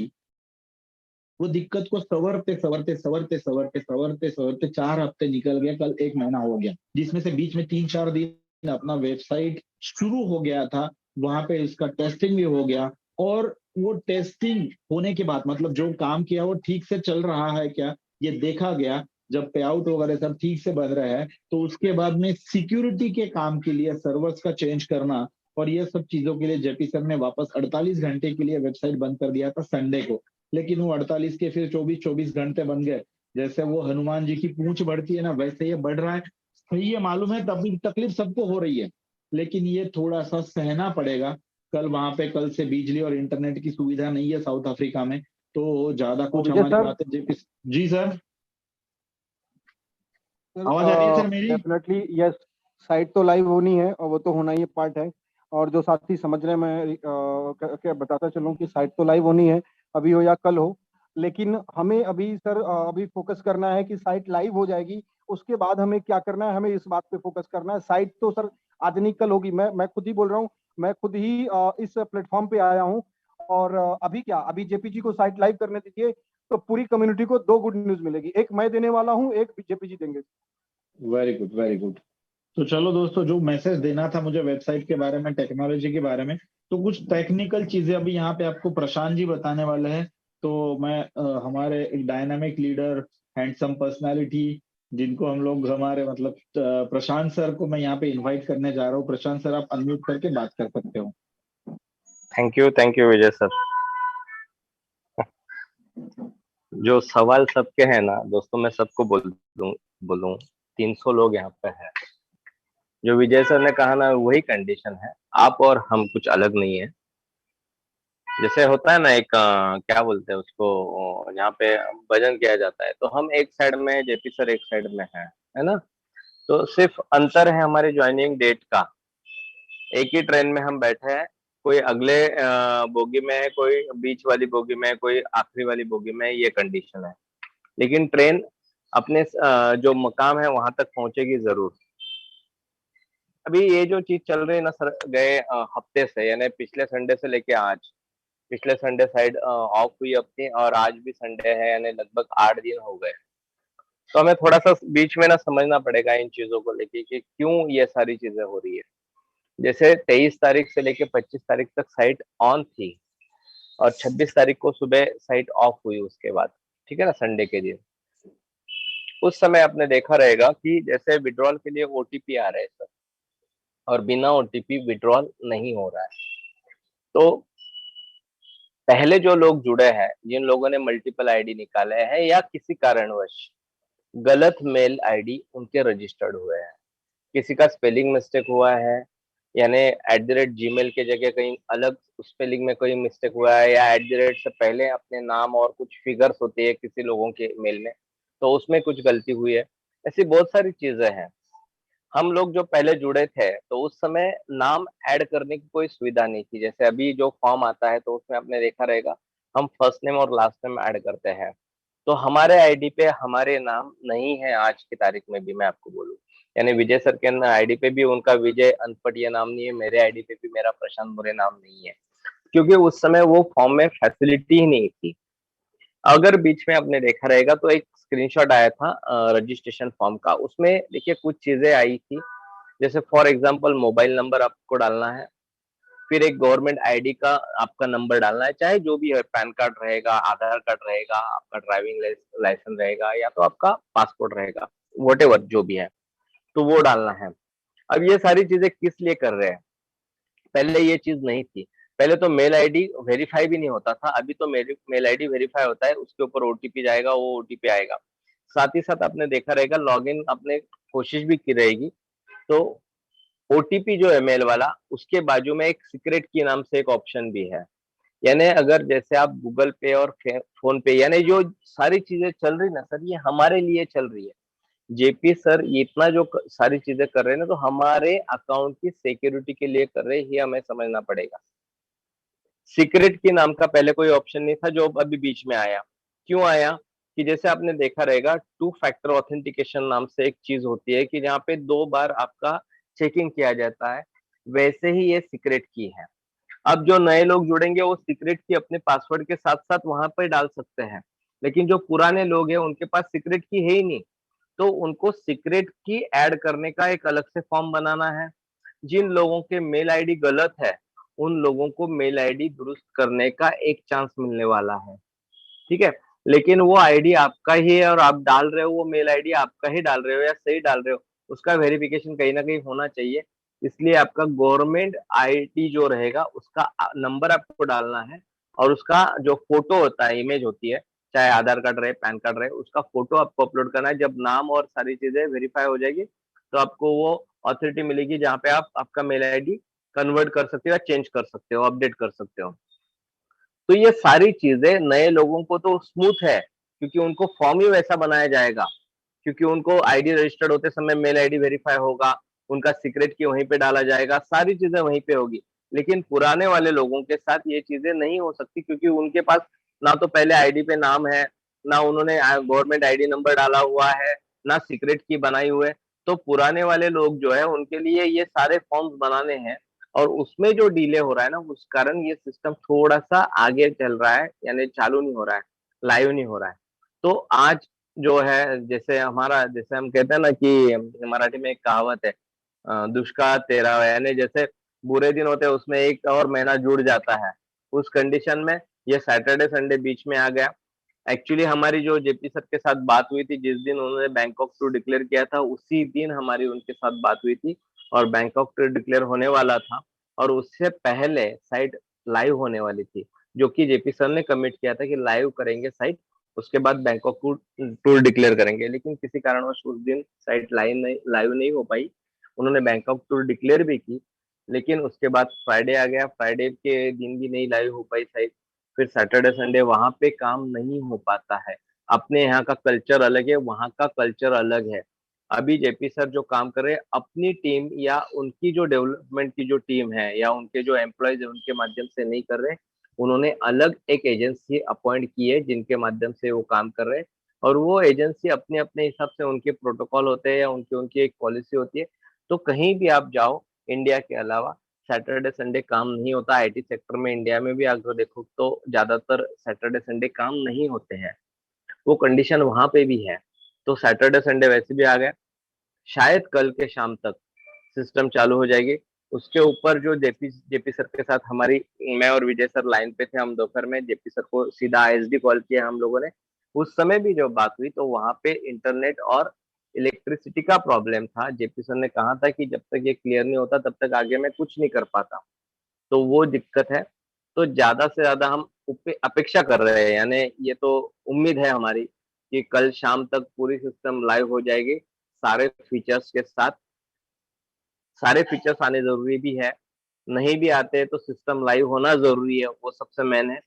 S2: वो दिक्कत को सवरते सवरते सवरते सवरते सवरते सवरते 4 हफ्ते निकल गया, कल 1 महीना हो गया, जिसमें से बीच में 3-4 दिन अपना वेबसाइट शुरू हो गया था, वहां पे इसका टेस्टिंग भी हो गया। और वो टेस्टिंग होने के बाद मतलब जो काम किया वो ठीक से चल रहा है क्या, ये देखा गया। जब पे आउट वगैरह सब ठीक से बन रहा है, तो उसके बाद में सिक्योरिटी के काम के लिए सर्वर्स का चेंज करना और ये सब चीजों के लिए जेपी सर ने वापस 48 घंटे के लिए वेबसाइट बंद कर दिया था संडे को। लेकिन वो 48 के फिर 24-24 घंटे बन गए। जैसे वो हनुमान जी की पूंछ बढ़ती है ना, वैसे ये बढ़ रहा है। सही है, मालूम है तभी तकलीफ सबको हो रही है, लेकिन ये थोड़ा सा सहना पड़ेगा। कल वहां पे कल से बिजली और इंटरनेट की सुविधा नहीं है साउथ अफ्रीका में, तो ज्यादा कुछ
S1: विजय
S2: हमारी
S1: सर,
S2: बातें जी सर, आवाज आ रही है सर मेरी?
S1: डेफिनेटली यस, साइट तो लाइव होनी है और वो तो होना ही पार्ट है। और जो साथी समझ रहे हैं, मैं क्या बताता चलूं कि साइट तो लाइव होनी है, अभी हो या कल हो। लेकिन हमें अभी सर अभी फोकस करना है कि साइट लाइव हो जाएगी, उसके बाद हमें क्या करना है, हमें इस बात पे फोकस करना है। साइट तो सर आज नहीं कल होगी, मैं खुद ही बोल रहा हूँ, मैं खुद ही इस प्लेटफॉर्म पे आया हूँ। और अभी क्या, अभी जेपीजी को साइट लाइव करने दीजिए, तो पूरी कम्युनिटी को 2 गुड न्यूज मिलेगी, एक मैं देने वाला हूँ, एक जेपीजी देंगे।
S2: Very good, very good. तो चलो दोस्तों, जो मैसेज देना था मुझे वेबसाइट के बारे में, टेक्नोलॉजी के बारे में, तो कुछ टेक्निकल चीजें अभी यहाँ पे आपको प्रशांत जी बताने वाले हैं। तो मैं हमारे एक डायनामिक लीडर, हैंडसम पर्सनालिटी, जिनको हम लोग हमारे मतलब प्रशांत सर को मैं यहाँ पे इनवाइट करने जा रहा हूँ। प्रशांत सर, आप अनम्यूट करके बात कर सकते हो।
S3: Thank you Vijay sir. जो सवाल सबके हैं ना दोस्तों, मैं सबको बोलूं 300 लोग यहाँ पे हैं। जो विजय सर ने कहा ना, वही कंडीशन है, आप और हम कुछ अलग नहीं है। जैसे होता है ना, एक क्या बोलते हैं उसको, यहाँ पे भजन किया जाता है, तो हम एक साइड में, जेपी सर एक साइड में है ना। तो सिर्फ अंतर है हमारे ज्वाइनिंग डेट का। एक ही ट्रेन में हम बैठे हैं, कोई अगले बोगी में है, कोई बीच वाली बोगी में है, कोई आखिरी वाली बोगी में है, ये कंडीशन है। लेकिन ट्रेन अपने जो मकाम है वहां तक पहुंचेगी जरूर। अभी ये जो चीज चल रही है ना सर, गए हफ्ते से, यानी पिछले संडे से लेके आज, पिछले संडे साइड ऑफ हुई अपनी, और आज भी संडे है, यानी लगभग 8 दिन हो गए। तो हमें थोड़ा सा बीच में ना समझना पड़ेगा इन चीजों को लेके कि क्यों ये सारी चीजें हो रही है। जैसे 23 तारीख से लेके 25 तारीख तक साइट ऑन थी, और 26 तारीख को सुबह साइट ऑफ हुई उसके बाद, ठीक है ना, संडे के दिन। उस समय आपने देखा रहेगा कि जैसे विड्रॉल के लिए ओटीपी आ रहे हैं सर, और बिना ओटीपी विड्रॉल नहीं हो रहा है। तो पहले जो लोग जुड़े हैं, जिन लोगों ने मल्टीपल आईडी निकाले हैं या किसी कारणवश गलत मेल आईडी उनके रजिस्टर्ड हुए हैं, किसी का स्पेलिंग मिस्टेक हुआ है, यानी @gmail के जगह कहीं अलग स्पेलिंग में कोई मिस्टेक हुआ है, या @ से पहले अपने नाम और कुछ फिगर्स होती है किसी लोगों के मेल में, तो उसमें कुछ गलती हुई है। ऐसी बहुत सारी चीजें हैं। हम लोग जो पहले जुड़े थे तो उस समय नाम ऐड करने की कोई सुविधा नहीं थी। जैसे अभी जो फॉर्म आता है तो उसमें आपने देखा रहेगा, हम फर्स्ट नेम और लास्ट नेम ऐड करते हैं। तो हमारे आईडी पे हमारे नाम नहीं है आज की तारीख में भी, मैं आपको बोलूं, यानी विजय सर के आईडी पे भी उनका विजय अनपटिया नाम नहीं है, मेरे आईडी पे भी मेरा प्रशांत बुरे नाम नहीं है, क्योंकि उस समय वो फॉर्म में फैसिलिटी ही नहीं थी। अगर बीच में आपने देखा रहेगा तो एक स्क्रीनशॉट आया था रजिस्ट्रेशन फॉर्म का, उसमें देखिए कुछ चीजें आई थी। जैसे फॉर एग्जांपल मोबाइल नंबर आपको डालना है, फिर एक गवर्नमेंट आईडी का आपका नंबर डालना है, चाहे जो भी है, पैन कार्ड रहेगा, आधार कार्ड रहेगा, आपका ड्राइविंग लाइसेंस रहेगा, या तो आपका पासपोर्ट रहेगा, व्हाटएवर जो भी है, तो वो डालना है। अब ये सारी चीजें किस लिए कर रहे हैं? पहले ये चीज नहीं थी। पहले तो मेल आईडी वेरीफाई भी नहीं होता था, अभी तो मेल आईडी वेरीफाई होता है, उसके ऊपर ओटीपी जाएगा, वो ओटीपी आएगा। साथ ही साथ आपने देखा रहेगा, लॉगिन आपने कोशिश भी की रहेगी, तो ओटीपी जो है मेल वाला, उसके बाजू में एक सीक्रेट की नाम से एक ऑप्शन भी है। यानी अगर जैसे आप गूगल पे और फोन पे, यानी जो सारी चीजें चल रही ना सर, ये हमारे लिए चल रही है। जेपी सर ये इतना जो सारी चीजें कर रहे हैं ना, तो हमारे अकाउंट की सिक्योरिटी के लिए कर रहे हैं, ये हमें समझना पड़ेगा। सीक्रेट की नाम का पहले कोई ऑप्शन नहीं था, जो अभी बीच में आया। क्यों आया? कि जैसे आपने देखा रहेगा, 2 फैक्टर ऑथेंटिकेशन नाम से एक चीज होती है कि जहाँ पे 2 बार आपका चेकिंग किया जाता है, वैसे ही ये सीक्रेट की है। अब जो नए लोग जुड़ेंगे वो सीक्रेट की अपने पासवर्ड के साथ साथ वहां पर डाल सकते हैं, लेकिन जो पुराने लोग हैं उनके पास सीक्रेट की है ही नहीं, तो उनको सीक्रेट की ऐड करने का एक अलग से फॉर्म बनाना है। जिन लोगों के मेल आईडी गलत है, उन लोगों को मेल आईडी दुरुस्त करने का एक चांस मिलने वाला है, ठीक है। लेकिन वो आईडी आपका ही है और आप डाल रहे हो, वो मेल आईडी आपका ही डाल रहे हो या सही डाल रहे हो, उसका वेरिफिकेशन कहीं ना कहीं होना चाहिए। इसलिए आपका गवर्नमेंट आईडी जो रहेगा उसका नंबर आपको डालना है, और उसका जो फोटो होता है, इमेज होती है, चाहे आधार कार्ड रहे, पैन कार्ड रहे, उसका फोटो आपको अपलोड करना है। जब नाम और सारी चीजें वेरीफाई हो जाएगी तो आपको वो अथॉरिटी मिलेगी जहाँ पे आप आपका मेल आईडी कन्वर्ट कर सकते हो या चेंज कर सकते हो, अपडेट कर सकते हो। तो ये सारी चीजें नए लोगों को तो स्मूथ है, क्योंकि उनको फॉर्म ही वैसा बनाया जाएगा, क्योंकि उनको आईडी रजिस्टर्ड होते समय मेल आईडी वेरीफाई होगा, उनका सीक्रेट की वहीं पे डाला जाएगा, सारी चीजें वहीं पे होगी। लेकिन पुराने वाले लोगों के साथ ये चीजें नहीं हो सकती, क्योंकि उनके पास ना तो पहले आईडी पे नाम है, ना उन्होंने गवर्नमेंट आईडी नंबर डाला हुआ है, ना सीक्रेट की बनाई हुई है। तो पुराने वाले लोग जो है उनके लिए ये सारे फॉर्म्स बनाने हैं, और उसमें जो डिले हो रहा है ना, उस कारण ये सिस्टम थोड़ा सा आगे चल रहा है, यानी चालू नहीं हो रहा है, लाइव नहीं हो रहा है। तो आज जो है, जैसे हमारा, जैसे हम कहते हैं ना कि मराठी में एक कहावत है, दुष्काळ तेरावा, यानी जैसे बुरे दिन होते हैं उसमें एक और महीना जुड़ जाता है, उस कंडीशन में ये सैटरडे संडे बीच में आ गया। एक्चुअली हमारी जो जेपी सर के साथ बात हुई थी, जिस दिन उन्होंने बैंकॉक टूर डिक्लेयर किया था, उसी दिन हमारी उनके साथ बात हुई थी, और बैंकॉक टूर डिक्लेयर होने वाला था, और उससे पहले साइट लाइव होने वाली थी, जो कि जेपी सर ने कमिट किया था कि लाइव करेंगे साइट, उसके बाद बैंकॉक टूर डिक्लेयर करेंगे। लेकिन किसी कारणवश उस दिन साइट लाइव नहीं हो पाई। उन्होंने बैंकॉक टूर डिक्लेयर भी की, लेकिन उसके बाद फ्राइडे आ गया, फ्राइडे के दिन भी नहीं लाइव हो पाई साइट। फिर सैटरडे संडे वहां पे काम नहीं हो पाता है। अपने यहाँ का कल्चर अलग है, वहां का कल्चर अलग है। अभी जेपी सर जो काम कर रहे हैं, अपनी टीम या उनकी जो डेवलपमेंट की जो टीम है या उनके जो एम्प्लॉयज है उनके माध्यम से नहीं कर रहे, उन्होंने अलग एक एजेंसी अपॉइंट की है जिनके माध्यम से वो काम कर रहे हैं। और वो एजेंसी अपने अपने हिसाब से, उनके प्रोटोकॉल होते हैं या उनकी उनकी एक पॉलिसी होती है। तो कहीं भी आप जाओ इंडिया के अलावा, सैटरडे संडे काम नहीं होता। आईटी सेक्टर में इंडिया में भी अगर देखो तो ज्यादातर सैटरडे संडे काम नहीं होते हैं, वो कंडीशन वहां पे भी है। तो सैटरडे संडे वैसे भी आ गए, शायद कल के शाम तक सिस्टम चालू हो जाएगी। उसके ऊपर जो जेपी सर के साथ हमारी, मैं और विजय सर लाइन पे थे, हम दोपहर में जेपी सर को सीधा आईएसडी कॉल किया हम लोगों ने। उस समय भी जो बात हुई तो वहां पे इंटरनेट और इलेक्ट्रिसिटी का प्रॉब्लम था। जेपी सर ने कहा था कि जब तक ये क्लियर नहीं होता तब तक आगे मैं कुछ नहीं कर पाता। तो वो दिक्कत है। तो ज्यादा से ज्यादा हम अपेक्षा कर रहे हैं, यानी ये तो उम्मीद है हमारी कि कल शाम तक पूरी सिस्टम लाइव हो जाएगी सारे फीचर्स के साथ। सारे फीचर्स आने जरूरी भी है, नहीं भी आते तो सिस्टम लाइव होना जरूरी है, वो सबसे मेन है।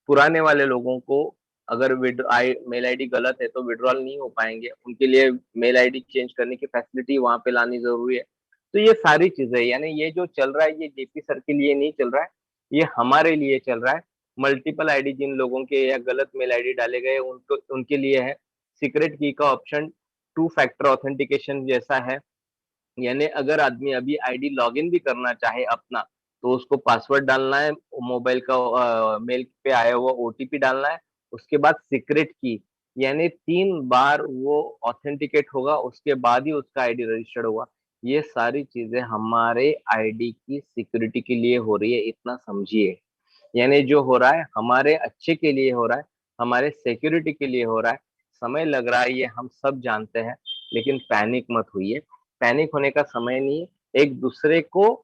S3: पुराने वाले लोगों को अगर मेल आईडी गलत है तो विड्रॉल नहीं हो पाएंगे, उनके लिए मेल आईडी चेंज करने की फैसिलिटी वहां पे लानी जरूरी है। तो ये सारी चीजें, यानी ये जो चल रहा है ये जेपी सर के लिए नहीं चल रहा है, ये हमारे लिए चल रहा है। मल्टीपल आईडी जिन लोगों के या गलत मेल आईडी डाले गए उनको, उनके लिए है सीक्रेट की का ऑप्शन, टू फैक्टर ऑथेंटिकेशन जैसा है। यानी अगर आदमी अभी आईडी लॉगिन भी करना चाहे अपना, तो उसको पासवर्ड डालना है, मोबाइल का मेल पे आया हुआ ओटीपी डालना है, उसके बाद सीक्रेट की, यानी 3 बार वो ऑथेंटिकेट होगा, उसके बाद ही उसका आईडी रजिस्टर्ड होगा। ये सारी चीजें हमारे आईडी की सिक्योरिटी के लिए हो रही है, इतना समझिए। यानी जो हो रहा है हमारे अच्छे के लिए हो रहा है, हमारे सिक्योरिटी के लिए हो रहा है। समय लग रहा है ये हम सब जानते हैं, लेकिन पैनिक मत होइए। पैनिक होने का समय नहीं है। एक दूसरे को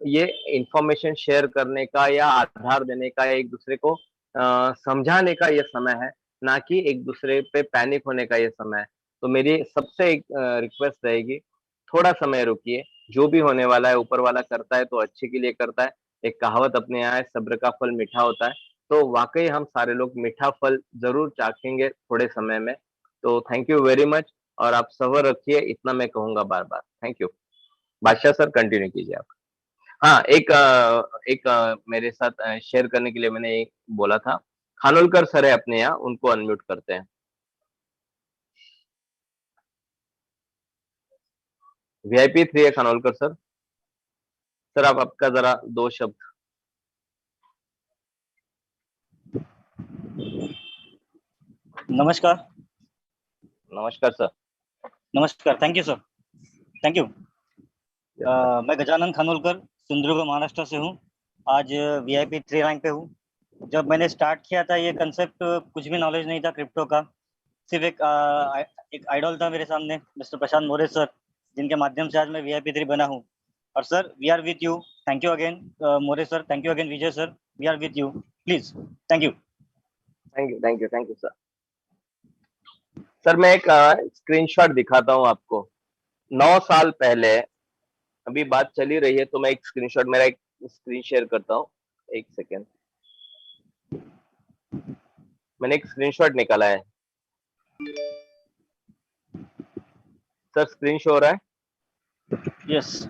S3: ये इंफॉर्मेशन शेयर करने का या आधार देने का, एक दूसरे को समझाने का ये समय है, ना कि एक दूसरे पे पैनिक होने का ये समय है। तो मेरी सबसे एक रिक्वेस्ट रहेगी, थोड़ा समय रुकिए। जो भी होने वाला है ऊपर वाला करता है तो अच्छे के लिए करता है। एक कहावत अपने यहाँ है, सब्र का फल मीठा होता है। तो वाकई हम सारे लोग मीठा फल जरूर चाखेंगे थोड़े समय में। तो थैंक यू वेरी मच, और आप सब्र रखिए, इतना मैं कहूंगा बार बार। Thank you. Badshah sir continue कीजिए आप। हाँ, मेरे साथ शेयर करने के लिए मैंने एक बोला था, खानोलकर सर है अपने यहाँ, उनको अनम्यूट करते हैं। वीआईपी 3 है खानोलकर सर। सर आप आपका जरा 2 शब्द।
S4: नमस्कार।
S3: नमस्कार सर।
S4: नमस्कार, thank you sir, thank you. मैं गजानन खानोलकर सिंधुदुर्ग महाराष्ट्र से हूँ। आज वीआईपी 3 रैंक पे हूँ। जब मैंने स्टार्ट किया था ये कंसेप्ट, कुछ भी नॉलेज नहीं था क्रिप्टो का। सिर्फ एक आइडल था मेरे सामने, मिस्टर प्रशांत मोरे सर, जिनके माध्यम से आज मैं वीआईपी 3 बना हूँ। और sir, we are with you. Thank you again More sir, thank you again Vijay sir, we are with you, please, thank you.
S3: Thank you sir. Sir मैं एक स्क्रीनशॉट दिखाता हूँ आपको। 9 साल पहले, अभी बात चली रही है तो मैं एक स्क्रीनशॉट, मेरा एक स्क्रीन शेयर करता हूँ। एक सेकेंड, मैंने एक स्क्रीनशॉट निकाला है। सर स्क्रीन शो हो रहा है?
S4: यस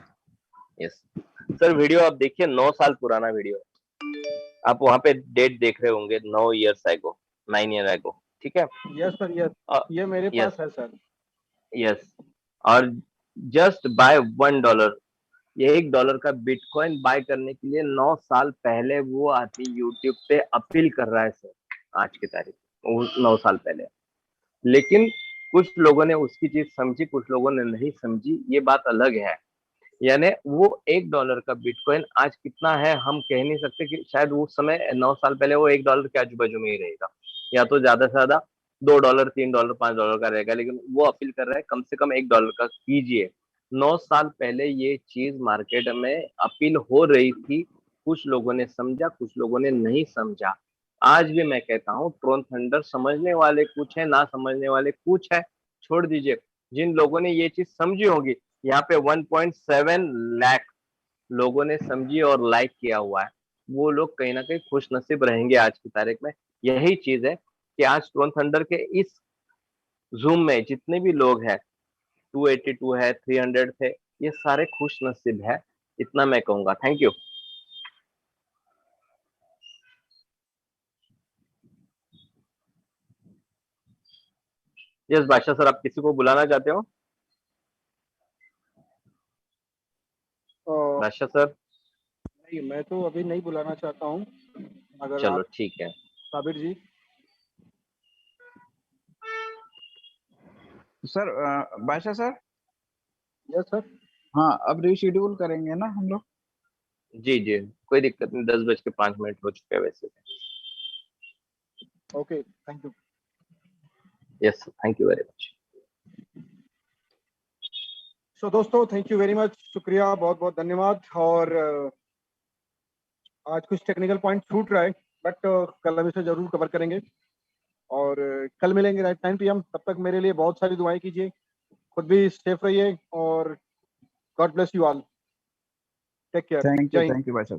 S3: यस सर, वीडियो आप देखिए, 9 साल पुराना वीडियो है। आप वहां पे डेट देख रहे होंगे, 9 years ago, 9 year ago, ठीक है?
S1: यस सर, यस, ये मेरे
S3: यस
S1: पास है सर।
S3: यस। और जस्ट बाय $1, ये $1 का बिटकॉइन बाय करने के लिए 9 साल पहले वो आदमी यूट्यूब पे अपील कर रहा है सर, आज की तारीख वो 9 साल पहले। लेकिन कुछ लोगों ने उसकी चीज समझी, कुछ लोगों ने नहीं समझी, ये बात अलग है। यानी वो $1 का बिटकॉइन आज कितना है हम कह नहीं सकते, कि शायद उस समय 9 साल पहले वो $1 के आजू बाजू में ही रहेगा, या तो ज्यादा से ज्यादा $2, $3, $5 का रहेगा। लेकिन वो अपील कर रहा है कम से कम $1 का कीजिए। 9 साल पहले ये चीज मार्केट में अपील हो रही थी, कुछ लोगों ने समझा, कुछ लोगों ने नहीं समझा। आज भी मैं कहता हूँ, ट्रोन थंडर समझने वाले कुछ है, ना समझने वाले कुछ है, छोड़ दीजिए। जिन लोगों ने ये चीज समझी होगी, यहाँ पे 1.7 लाख लोगों ने समझी और लाइक किया हुआ है, वो लोग कहीं ना कहीं खुश नसीब रहेंगे आज की तारीख में। यही चीज है कि आज ट्रोन थंडर के इस जूम में जितने भी लोग हैं, 282 है, 300 थे, ये सारे खुश नसीब है, इतना मैं कहूंगा। Thank you. यस बादशाह सर, आप किसी को बुलाना चाहते हो? बादशाह सर,
S1: नहीं, मैं तो अभी नहीं बुलाना चाहता हूँ, अगर
S3: चलो
S1: आप
S3: ठीक है।
S1: साबिर जी।
S5: सर बादशाह सर,
S1: यस सर।
S5: हाँ अब रीशेड्यूल करेंगे ना हम लोग?
S3: जी जी, कोई दिक्कत नहीं, 10:05 हो चुके हैं वैसे।
S1: Okay, thank you.
S3: Yes, thank you very much.
S1: So दोस्तों, थैंक यू वेरी मच, शुक्रिया, बहुत बहुत धन्यवाद। और आज कुछ टेक्निकल पॉइंट छूट रहा है, बट कल हम इसे जरूर कवर करेंगे। और कल मिलेंगे राइट 9 PM। तब तक मेरे लिए बहुत सारी दुआएं कीजिए, खुद भी सेफ रहिए, और god bless you all. Take care. जय हिंद।
S5: थैंक यू बादशाह।